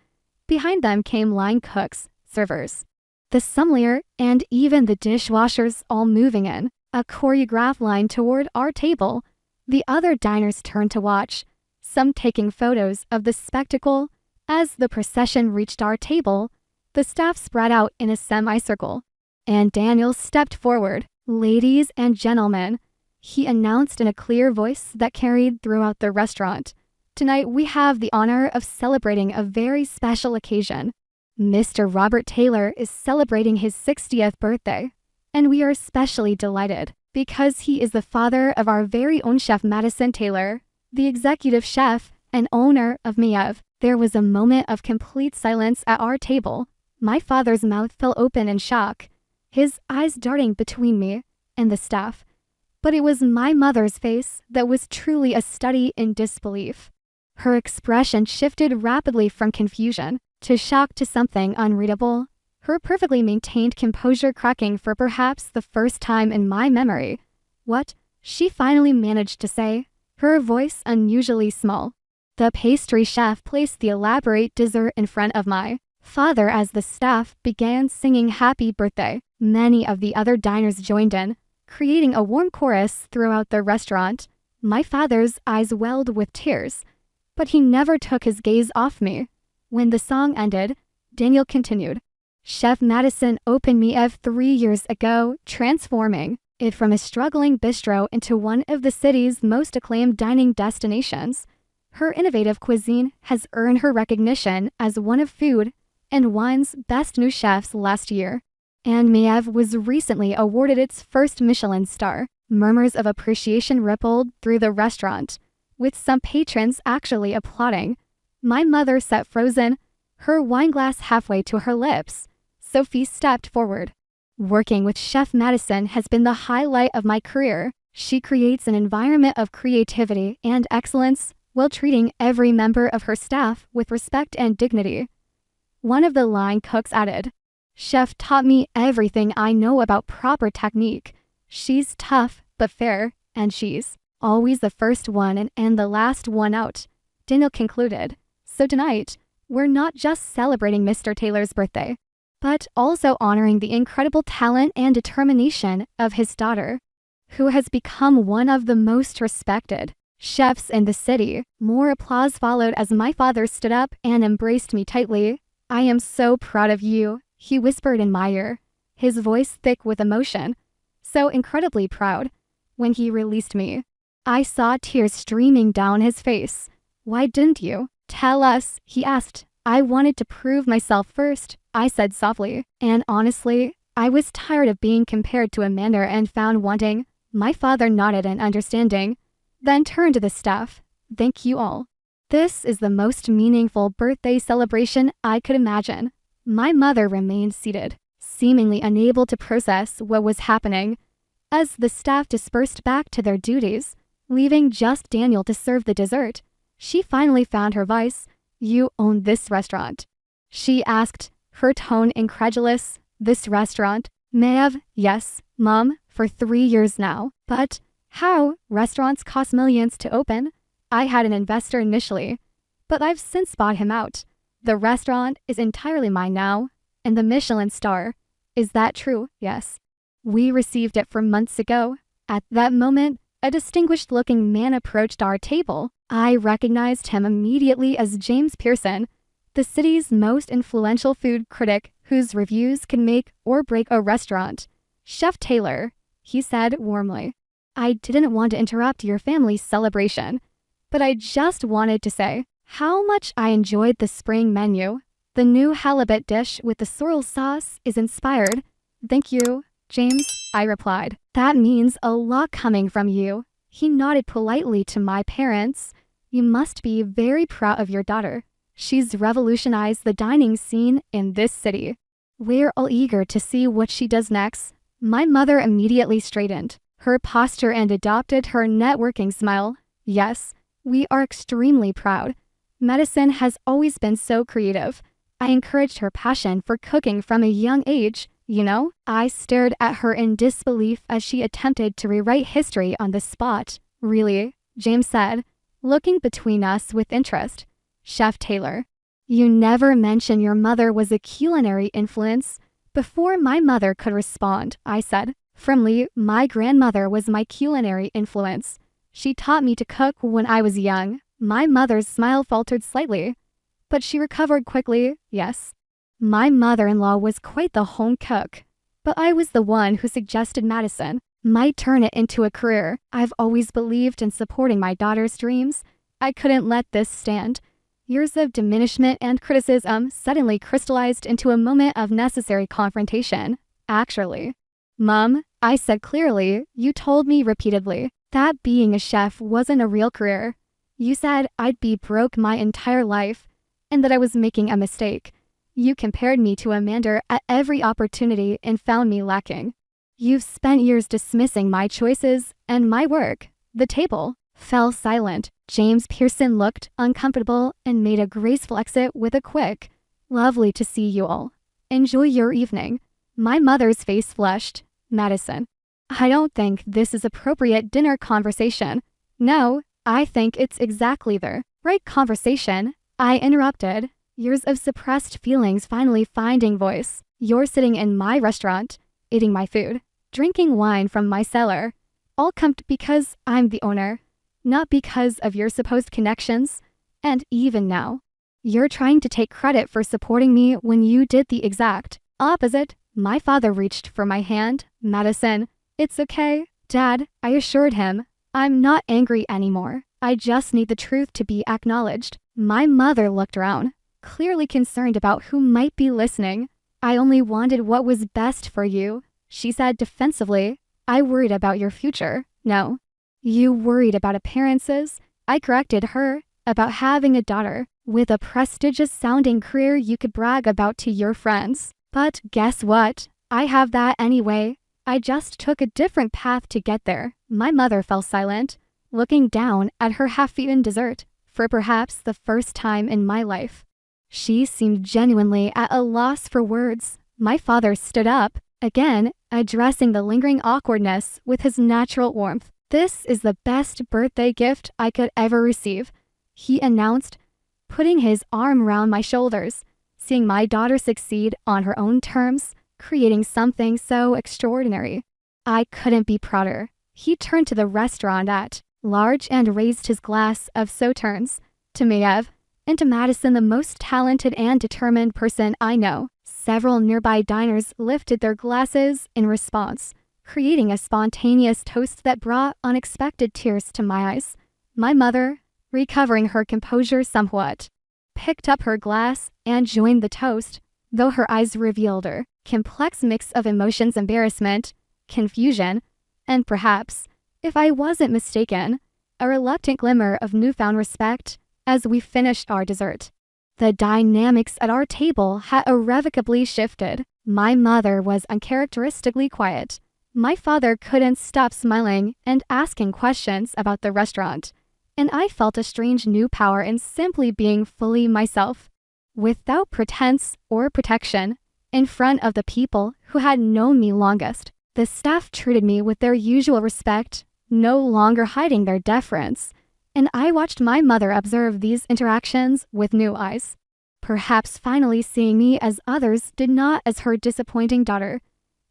Behind them came line cooks, servers, the sommelier, and even the dishwashers, all moving in a choreographed line toward our table. The other diners turned to watch, some taking photos of the spectacle. As the procession reached our table, the staff spread out in a semicircle, and Daniel stepped forward. "Ladies and gentlemen," he announced in a clear voice that carried throughout the restaurant, "tonight we have the honor of celebrating a very special occasion. Mr. Robert Taylor is celebrating his 60th birthday, and we are especially delighted because he is the father of our very own chef Madison Taylor, the executive chef and owner of Miev." There was a moment of complete silence at our table. My father's mouth fell open in shock, his eyes darting between me and the staff. But it was my mother's face that was truly a study in disbelief. Her expression shifted rapidly from confusion to shock to something unreadable, her perfectly maintained composure cracking for perhaps the first time in my memory. "What?" she finally managed to say, her voice unusually small. The pastry chef placed the elaborate dessert in front of my father as the staff began singing happy birthday. Many of the other diners joined in, creating a warm chorus throughout the restaurant. My father's eyes welled with tears, but he never took his gaze off me. When the song ended, Daniel continued, "Chef Madison opened Miev 3 years ago, transforming it from a struggling bistro into one of the city's most acclaimed dining destinations. Her innovative cuisine has earned her recognition as one of Food and Wine's best new chefs last year, and Miev was recently awarded its first Michelin star." Murmurs of appreciation rippled through the restaurant, with some patrons actually applauding. My mother sat frozen, her wineglass halfway to her lips. Sophie stepped forward. "Working with Chef Madison has been the highlight of my career. She creates an environment of creativity and excellence while treating every member of her staff with respect and dignity." One of the line cooks added, "Chef taught me everything I know about proper technique. She's tough but fair, and she's always the first one and the last one out." Daniel concluded, "So tonight, we're not just celebrating Mr. Taylor's birthday, but also honoring the incredible talent and determination of his daughter, who has become one of the most respected chefs in the city." More applause followed as my father stood up and embraced me tightly. "I am so proud of you," he whispered in my ear, his voice thick with emotion. So incredibly proud. When he released me, I saw tears streaming down his face. "Why didn't you tell us?" he asked. "I wanted to prove myself first," I said softly. "And honestly, I was tired of being compared to Amanda and found wanting." My father nodded in understanding, then turned to the staff. "Thank you all. This is the most meaningful birthday celebration I could imagine." My mother remained seated, seemingly unable to process what was happening. As the staff dispersed back to their duties, leaving just Daniel to serve the dessert, she finally found her voice. "You own this restaurant?" she asked, her tone incredulous. "This restaurant?" "Miev, yes, Mom, for 3 years now." "But how? Restaurants cost millions to open." "I had an investor initially, but I've since bought him out. The restaurant is entirely mine now, and the Michelin star." "Is that true?" "Yes. We received it 4 months ago." At that moment, a distinguished-looking man approached our table. I recognized him immediately as James Pearson, the city's most influential food critic whose reviews can make or break a restaurant. "Chef Taylor," he said warmly, I didn't want to interrupt your family's celebration, but I just wanted to say how much I enjoyed the spring menu. The new halibut dish with the sorrel sauce is inspired. Thank you, James, I replied. That means a lot coming from you. He nodded politely to my parents. You must be very proud of your daughter. She's revolutionized the dining scene in this city. We're all eager to see what she does next. My mother immediately straightened her posture and adopted her networking smile. Yes, we are extremely proud. Madison has always been so creative. I encouraged her passion for cooking from a young age. You know, I stared at her in disbelief as she attempted to rewrite history on the spot. Really? James said, looking between us with interest. Chef Taylor, you never mentioned your mother was a culinary influence. Before my mother could respond, I said, firmly, my grandmother was my culinary influence. She taught me to cook when I was young. My mother's smile faltered slightly, but she recovered quickly. Yes, my mother-in-law was quite the home cook, but I was the one who suggested Madison might turn it into a career. I've always believed in supporting my daughter's dreams. I couldn't let this stand. Years of diminishment and criticism suddenly crystallized into a moment of necessary confrontation. Actually, Mom, I said clearly, you told me repeatedly that being a chef wasn't a real career. You said I'd be broke my entire life and that I was making a mistake. You compared me to Amanda at every opportunity and found me lacking. You've spent years dismissing my choices and my work. The table fell silent. James Pearson looked uncomfortable and made a graceful exit with a quick, "Lovely to see you all. Enjoy your evening." My mother's face flushed. Madison, I don't think this is appropriate dinner conversation. No, I think it's exactly the right conversation, I interrupted, years of suppressed feelings finally finding voice. You're sitting in my restaurant, eating my food, drinking wine from my cellar, all come because I'm the owner, not because of your supposed connections. And even now, you're trying to take credit for supporting me when you did the exact opposite. My father reached for my hand. Madison, it's okay, Dad, I assured him. I'm not angry anymore. I just need the truth to be acknowledged. My mother looked around, clearly concerned about who might be listening. I only wanted what was best for you, she said defensively. I worried about your future. No, you worried about appearances. I corrected her, about having a daughter with a prestigious sounding career you could brag about to your friends. But guess what? I have that anyway. I just took a different path to get there. My mother fell silent, looking down at her half-eaten dessert for perhaps the first time in my life. She seemed genuinely at a loss for words. My father stood up, again, addressing the lingering awkwardness with his natural warmth. This is the best birthday gift I could ever receive, he announced, putting his arm around my shoulders. Seeing my daughter succeed on her own terms, creating something so extraordinary, I couldn't be prouder. He turned to the restaurant at large and raised his glass of sauternes to Maeve and to Madison, the most talented and determined person I know. Several nearby diners lifted their glasses in response, creating a spontaneous toast that brought unexpected tears to my eyes. My mother, recovering her composure somewhat, picked up her glass and joined the toast, though her eyes revealed a complex mix of emotions: embarrassment, confusion, and perhaps, if I wasn't mistaken, a reluctant glimmer of newfound respect as we finished our dessert. The dynamics at our table had irrevocably shifted. My mother was uncharacteristically quiet. My father couldn't stop smiling and asking questions about the restaurant, and I felt a strange new power in simply being fully myself, without pretense or protection, in front of the people who had known me longest. The staff treated me with their usual respect, no longer hiding their deference, and I watched my mother observe these interactions with new eyes, perhaps finally seeing me as others did, not as her disappointing daughter,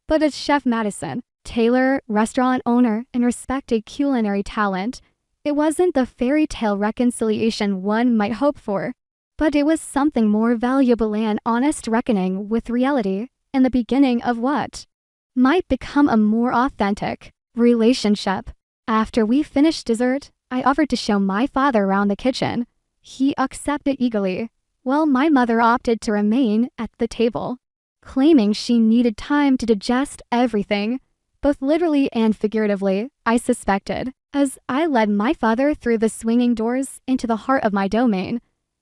but as Chef Madison, Taylor, restaurant owner and respected culinary talent. It wasn't the fairy tale reconciliation one might hope for, but it was something more valuable: an honest reckoning with reality and the beginning of what might become a more authentic relationship. After we finished dessert, I offered to show my father around the kitchen. He accepted eagerly, while my mother opted to remain at the table, claiming she needed time to digest everything, both literally and figuratively, I suspected, as I led my father through the swinging doors into the heart of my domain.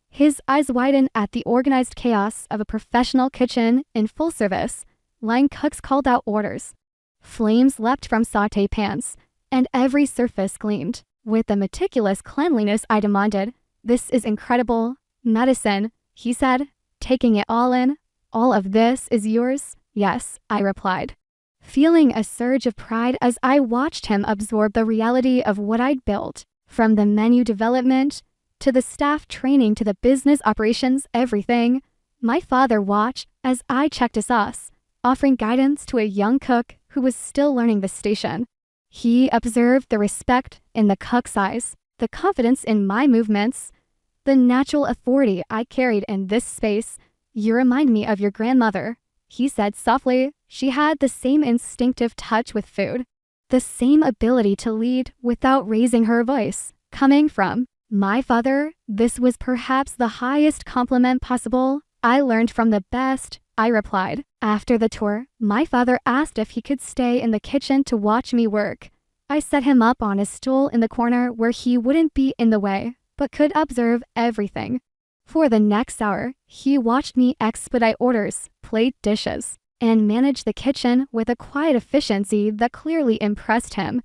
His eyes widened at the organized chaos of a professional kitchen in full service. Line cooks called out orders. Flames leapt from sauté pans, and every surface gleamed. With the meticulous cleanliness I demanded, "This is incredible. Madison," he said, taking it all in. "All of this is yours?" "Yes," I replied, feeling a surge of pride as I watched him absorb the reality of what I'd built. From the menu development to the staff training to the business operations, everything. My father watched as I checked a sauce, offering guidance to a young cook who was still learning the station. He observed the respect in the cook's eyes, the confidence in my movements, the natural authority I carried in this space. "You remind me of your grandmother," he said softly. "She had the same instinctive touch with food, the same ability to lead without raising her voice." Coming from my father, this was perhaps the highest compliment possible. "I learned from the best," I replied. After the tour, my father asked if he could stay in the kitchen to watch me work. I set him up on a stool in the corner where he wouldn't be in the way, but could observe everything. For the next hour, he watched me expedite orders, plate dishes, and manage the kitchen with a quiet efficiency that clearly impressed him.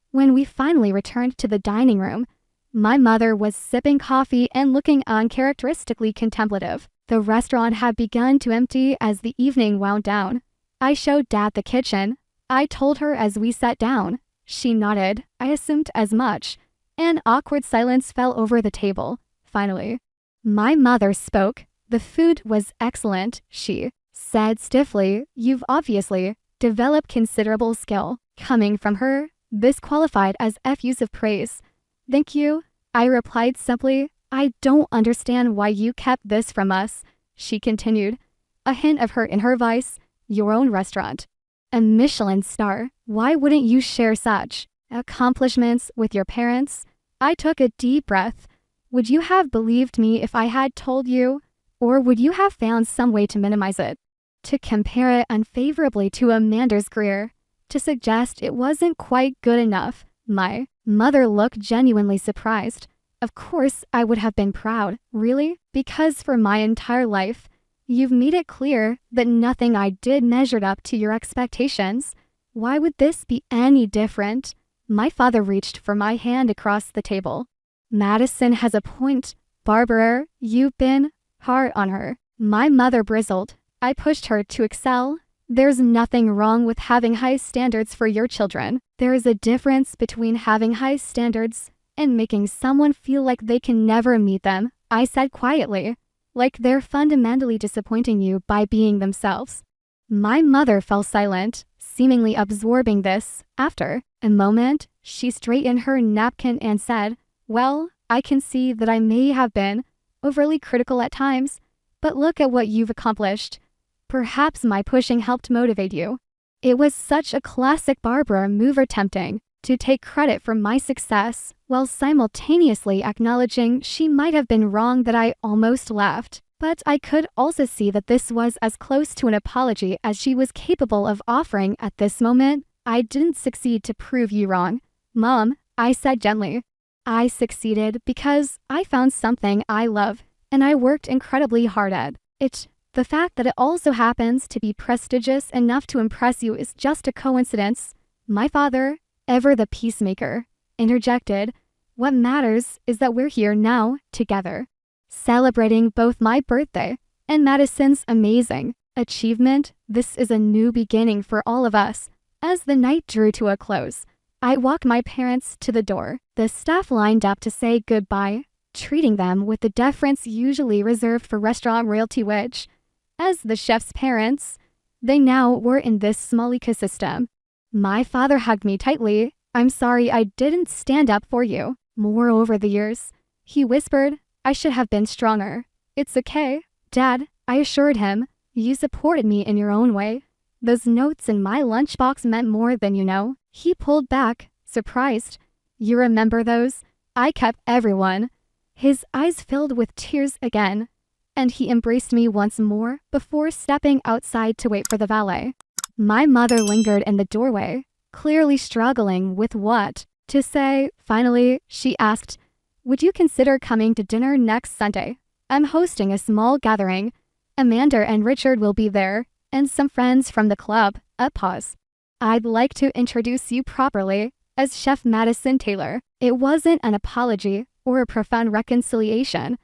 When we finally returned to the dining room, my mother was sipping coffee and looking uncharacteristically contemplative. The restaurant had begun to empty as the evening wound down. I showed Dad the kitchen. I told her as we sat down. She nodded. I assumed as much. An awkward silence fell over the table. Finally, my mother spoke. "The food was excellent," she said stiffly. "You've obviously developed considerable skill." Coming from her, this qualified as effusive praise. "Thank you," I replied simply. "I don't understand why you kept this from us," she continued, a hint of hurt in her voice. "Your own restaurant, a Michelin star. Why wouldn't you share such accomplishments with your parents?" I took a deep breath. "Would you have believed me if I had told you? Or would you have found some way to minimize it? To compare it unfavorably to Amanda's career? To suggest it wasn't quite good enough?" My mother looked genuinely surprised. "Of course I would have been proud." "Really? Because for my entire life, you've made it clear that nothing I did measured up to your expectations. Why would this be any different?" My father reached for my hand across the table. "Madison has a point. Barbara, you've been hard on her." My mother bristled. "I pushed her to excel. There's nothing wrong with having high standards for your children. There is a difference between having high standards and making someone feel like they can never meet them," I said quietly, "like they're fundamentally disappointing you by being themselves." My mother fell silent, seemingly absorbing this. After a moment, she straightened her napkin and said, "Well, I can see that I may have been overly critical at times, but look at what you've accomplished. Perhaps my pushing helped motivate you." It was such a classic Barbara move, attempting to take credit for my success while simultaneously acknowledging she might have been wrong, that I almost laughed. But I could also see that this was as close to an apology as she was capable of offering at this moment. "I didn't succeed to prove you wrong, Mom," I said gently. "I succeeded because I found something I love and I worked incredibly hard at it. The fact that it also happens to be prestigious enough to impress you is just a coincidence." My father, ever the peacemaker, interjected, "What matters is that we're here now, together, celebrating both my birthday and Madison's amazing achievement. This is a new beginning for all of us." As the night drew to a close, I walked my parents to the door. The staff lined up to say goodbye, treating them with the deference usually reserved for restaurant royalty, which, as the chef's parents, they now were in this small ecosystem. My father hugged me tightly. "I'm sorry I didn't stand up for you more over the years," he whispered. "I should have been stronger." "It's okay, Dad," I assured him. "You supported me in your own way. Those notes in my lunchbox meant more than you know." He pulled back, surprised. You remember those? I kept everyone." His eyes filled with tears again, and he embraced me once more before stepping outside to wait for the valet. My mother lingered in the doorway, clearly struggling with what to say. Finally, she asked, "Would you consider coming to dinner next Sunday? I'm hosting a small gathering. Amanda and Richard will be there, and some friends from the club." A pause. "I'd like to introduce you properly as Chef Madison Taylor." It wasn't an apology or a profound reconciliation,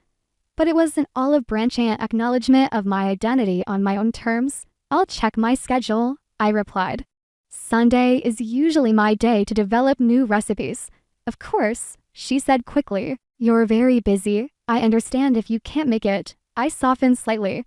but it was an olive-branching acknowledgement of my identity on my own terms. "I'll check my schedule," I replied. "Sunday is usually my day to develop new recipes." "Of course," she said quickly. "You're very busy. I understand if you can't make it." I softened slightly.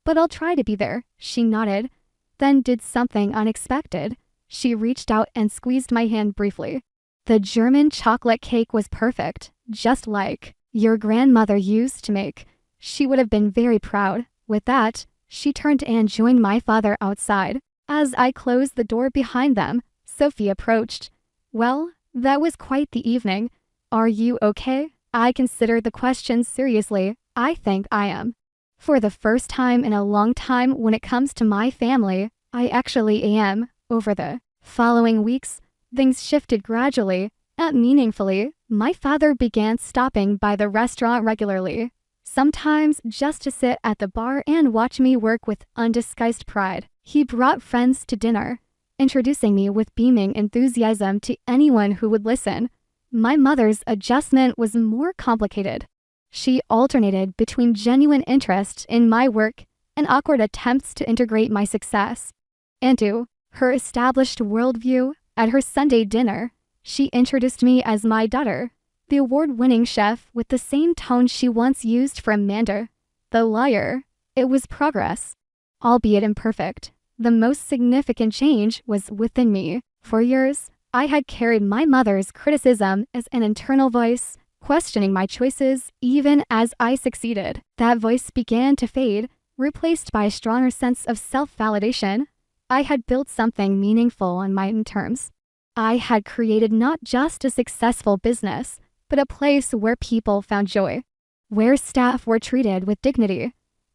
"But I'll try to be there." She nodded, then did something unexpected. She reached out and squeezed my hand briefly. The German chocolate cake was perfect, just like your grandmother used to make. She would have been very proud. With that, she turned and joined my father outside. As I closed the door behind them, Sophie approached. "Well, that was quite the evening. Are you okay?" I considered the question seriously. "I think I am. For the first time in a long time when it comes to my family, I actually am." Over the following weeks, things shifted gradually, not meaningfully. My father began stopping by the restaurant regularly, sometimes just to sit at the bar and watch me work with undisguised pride. He brought friends to dinner, introducing me with beaming enthusiasm to anyone who would listen. My mother's adjustment was more complicated. She alternated between genuine interest in my work and awkward attempts to integrate my success into her established worldview. At her Sunday dinner, she introduced me as my daughter, the award-winning chef, with the same tone she once used for Amanda, the liar. It was progress, albeit imperfect. The most significant change was within me. For years, I had carried my mother's criticism as an internal voice, questioning my choices even as I succeeded. That voice began to fade, replaced by a stronger sense of self-validation. I had built something meaningful on my own terms. I had created not just a successful business, but a place where people found joy, where staff were treated with dignity,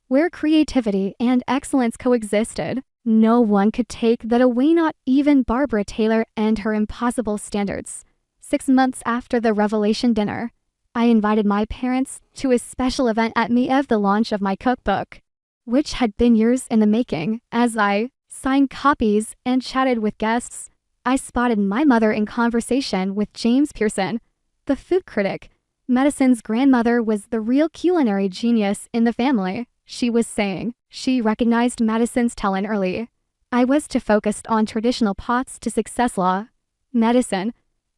where creativity and excellence coexisted. No one could take that away, not even Barbara Taylor and her impossible standards. 6 months after the Revelation dinner, I invited my parents to a special event at me of the launch of my cookbook, which had been years in the making. As I signed copies and chatted with guests, I spotted my mother in conversation with James Pearson, the food critic. Madison's grandmother was the real culinary genius in the family, she was saying. She recognized Madison's talent early. I was to focus on traditional paths to success: law, medicine,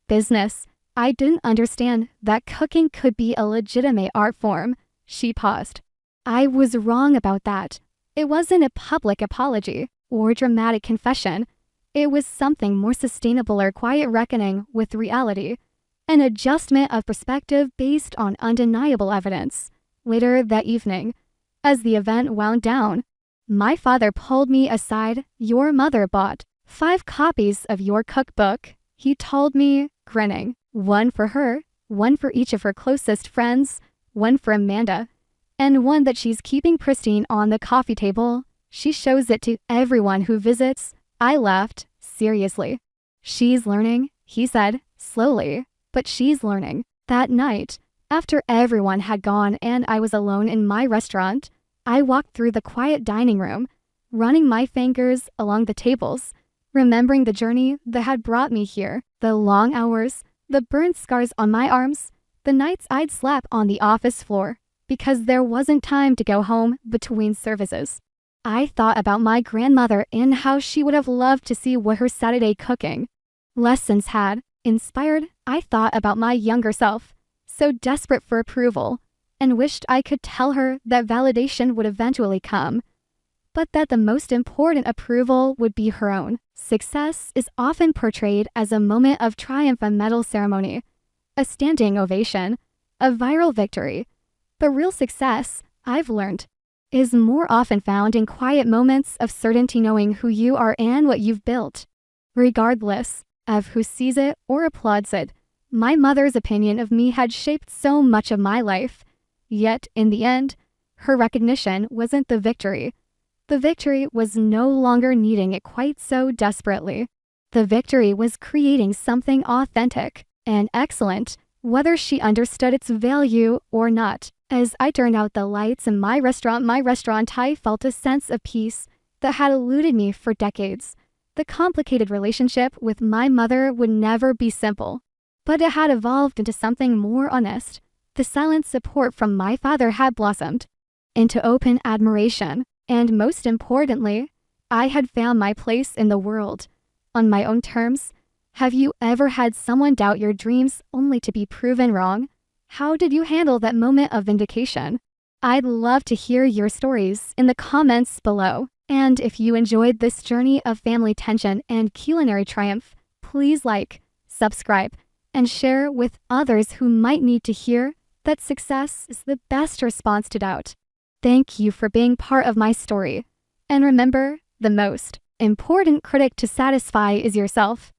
business. I didn't understand that cooking could be a legitimate art form. She paused. I was wrong about that. It wasn't a public apology or dramatic confession. It was something more sustainable, or quiet reckoning with reality, an adjustment of perspective based on undeniable evidence. Later that evening, as the event wound down, my father pulled me aside. "Your mother bought 5 copies of your cookbook," he told me, grinning. "One for her, one for each of her closest friends, one for Amanda, and one that she's keeping pristine on the coffee table. She shows it to everyone who visits." I laughed. "Seriously?" "She's learning," he said, slowly, "but she's learning." That night, after everyone had gone and I was alone in my restaurant, I walked through the quiet dining room, running my fingers along the tables, remembering the journey that had brought me here, the long hours, the burnt scars on my arms, the nights I'd slept on the office floor because there wasn't time to go home between services. I thought about my grandmother and how she would have loved to see what her Saturday cooking lessons had inspired. I thought about my younger self, so desperate for approval, and wished I could tell her that validation would eventually come, but that the most important approval would be her own. Success is often portrayed as a moment of triumph, a medal ceremony, a standing ovation, a viral victory. But real success, I've learned, is more often found in quiet moments of certainty, knowing who you are and what you've built. Regardless of who sees it or applauds it, My mother's opinion of me had shaped so much of my life. Yet, in the end, her recognition wasn't the victory. The victory was no longer needing it quite so desperately. The victory was creating something authentic and excellent, whether she understood its value or not. As I turned out the lights in my restaurant, I felt a sense of peace that had eluded me for decades. The complicated relationship with my mother would never be simple, but it had evolved into something more honest. The silent support from my father had blossomed into open admiration, and most importantly, I had found my place in the world on my own terms. Have you ever had someone doubt your dreams only to be proven wrong? How did you handle that moment of vindication? I'd love to hear your stories in the comments below. And if you enjoyed this journey of family tension and culinary triumph, please like, subscribe, and share with others who might need to hear that success is the best response to doubt. Thank you for being part of my story. And remember, the most important critic to satisfy is yourself.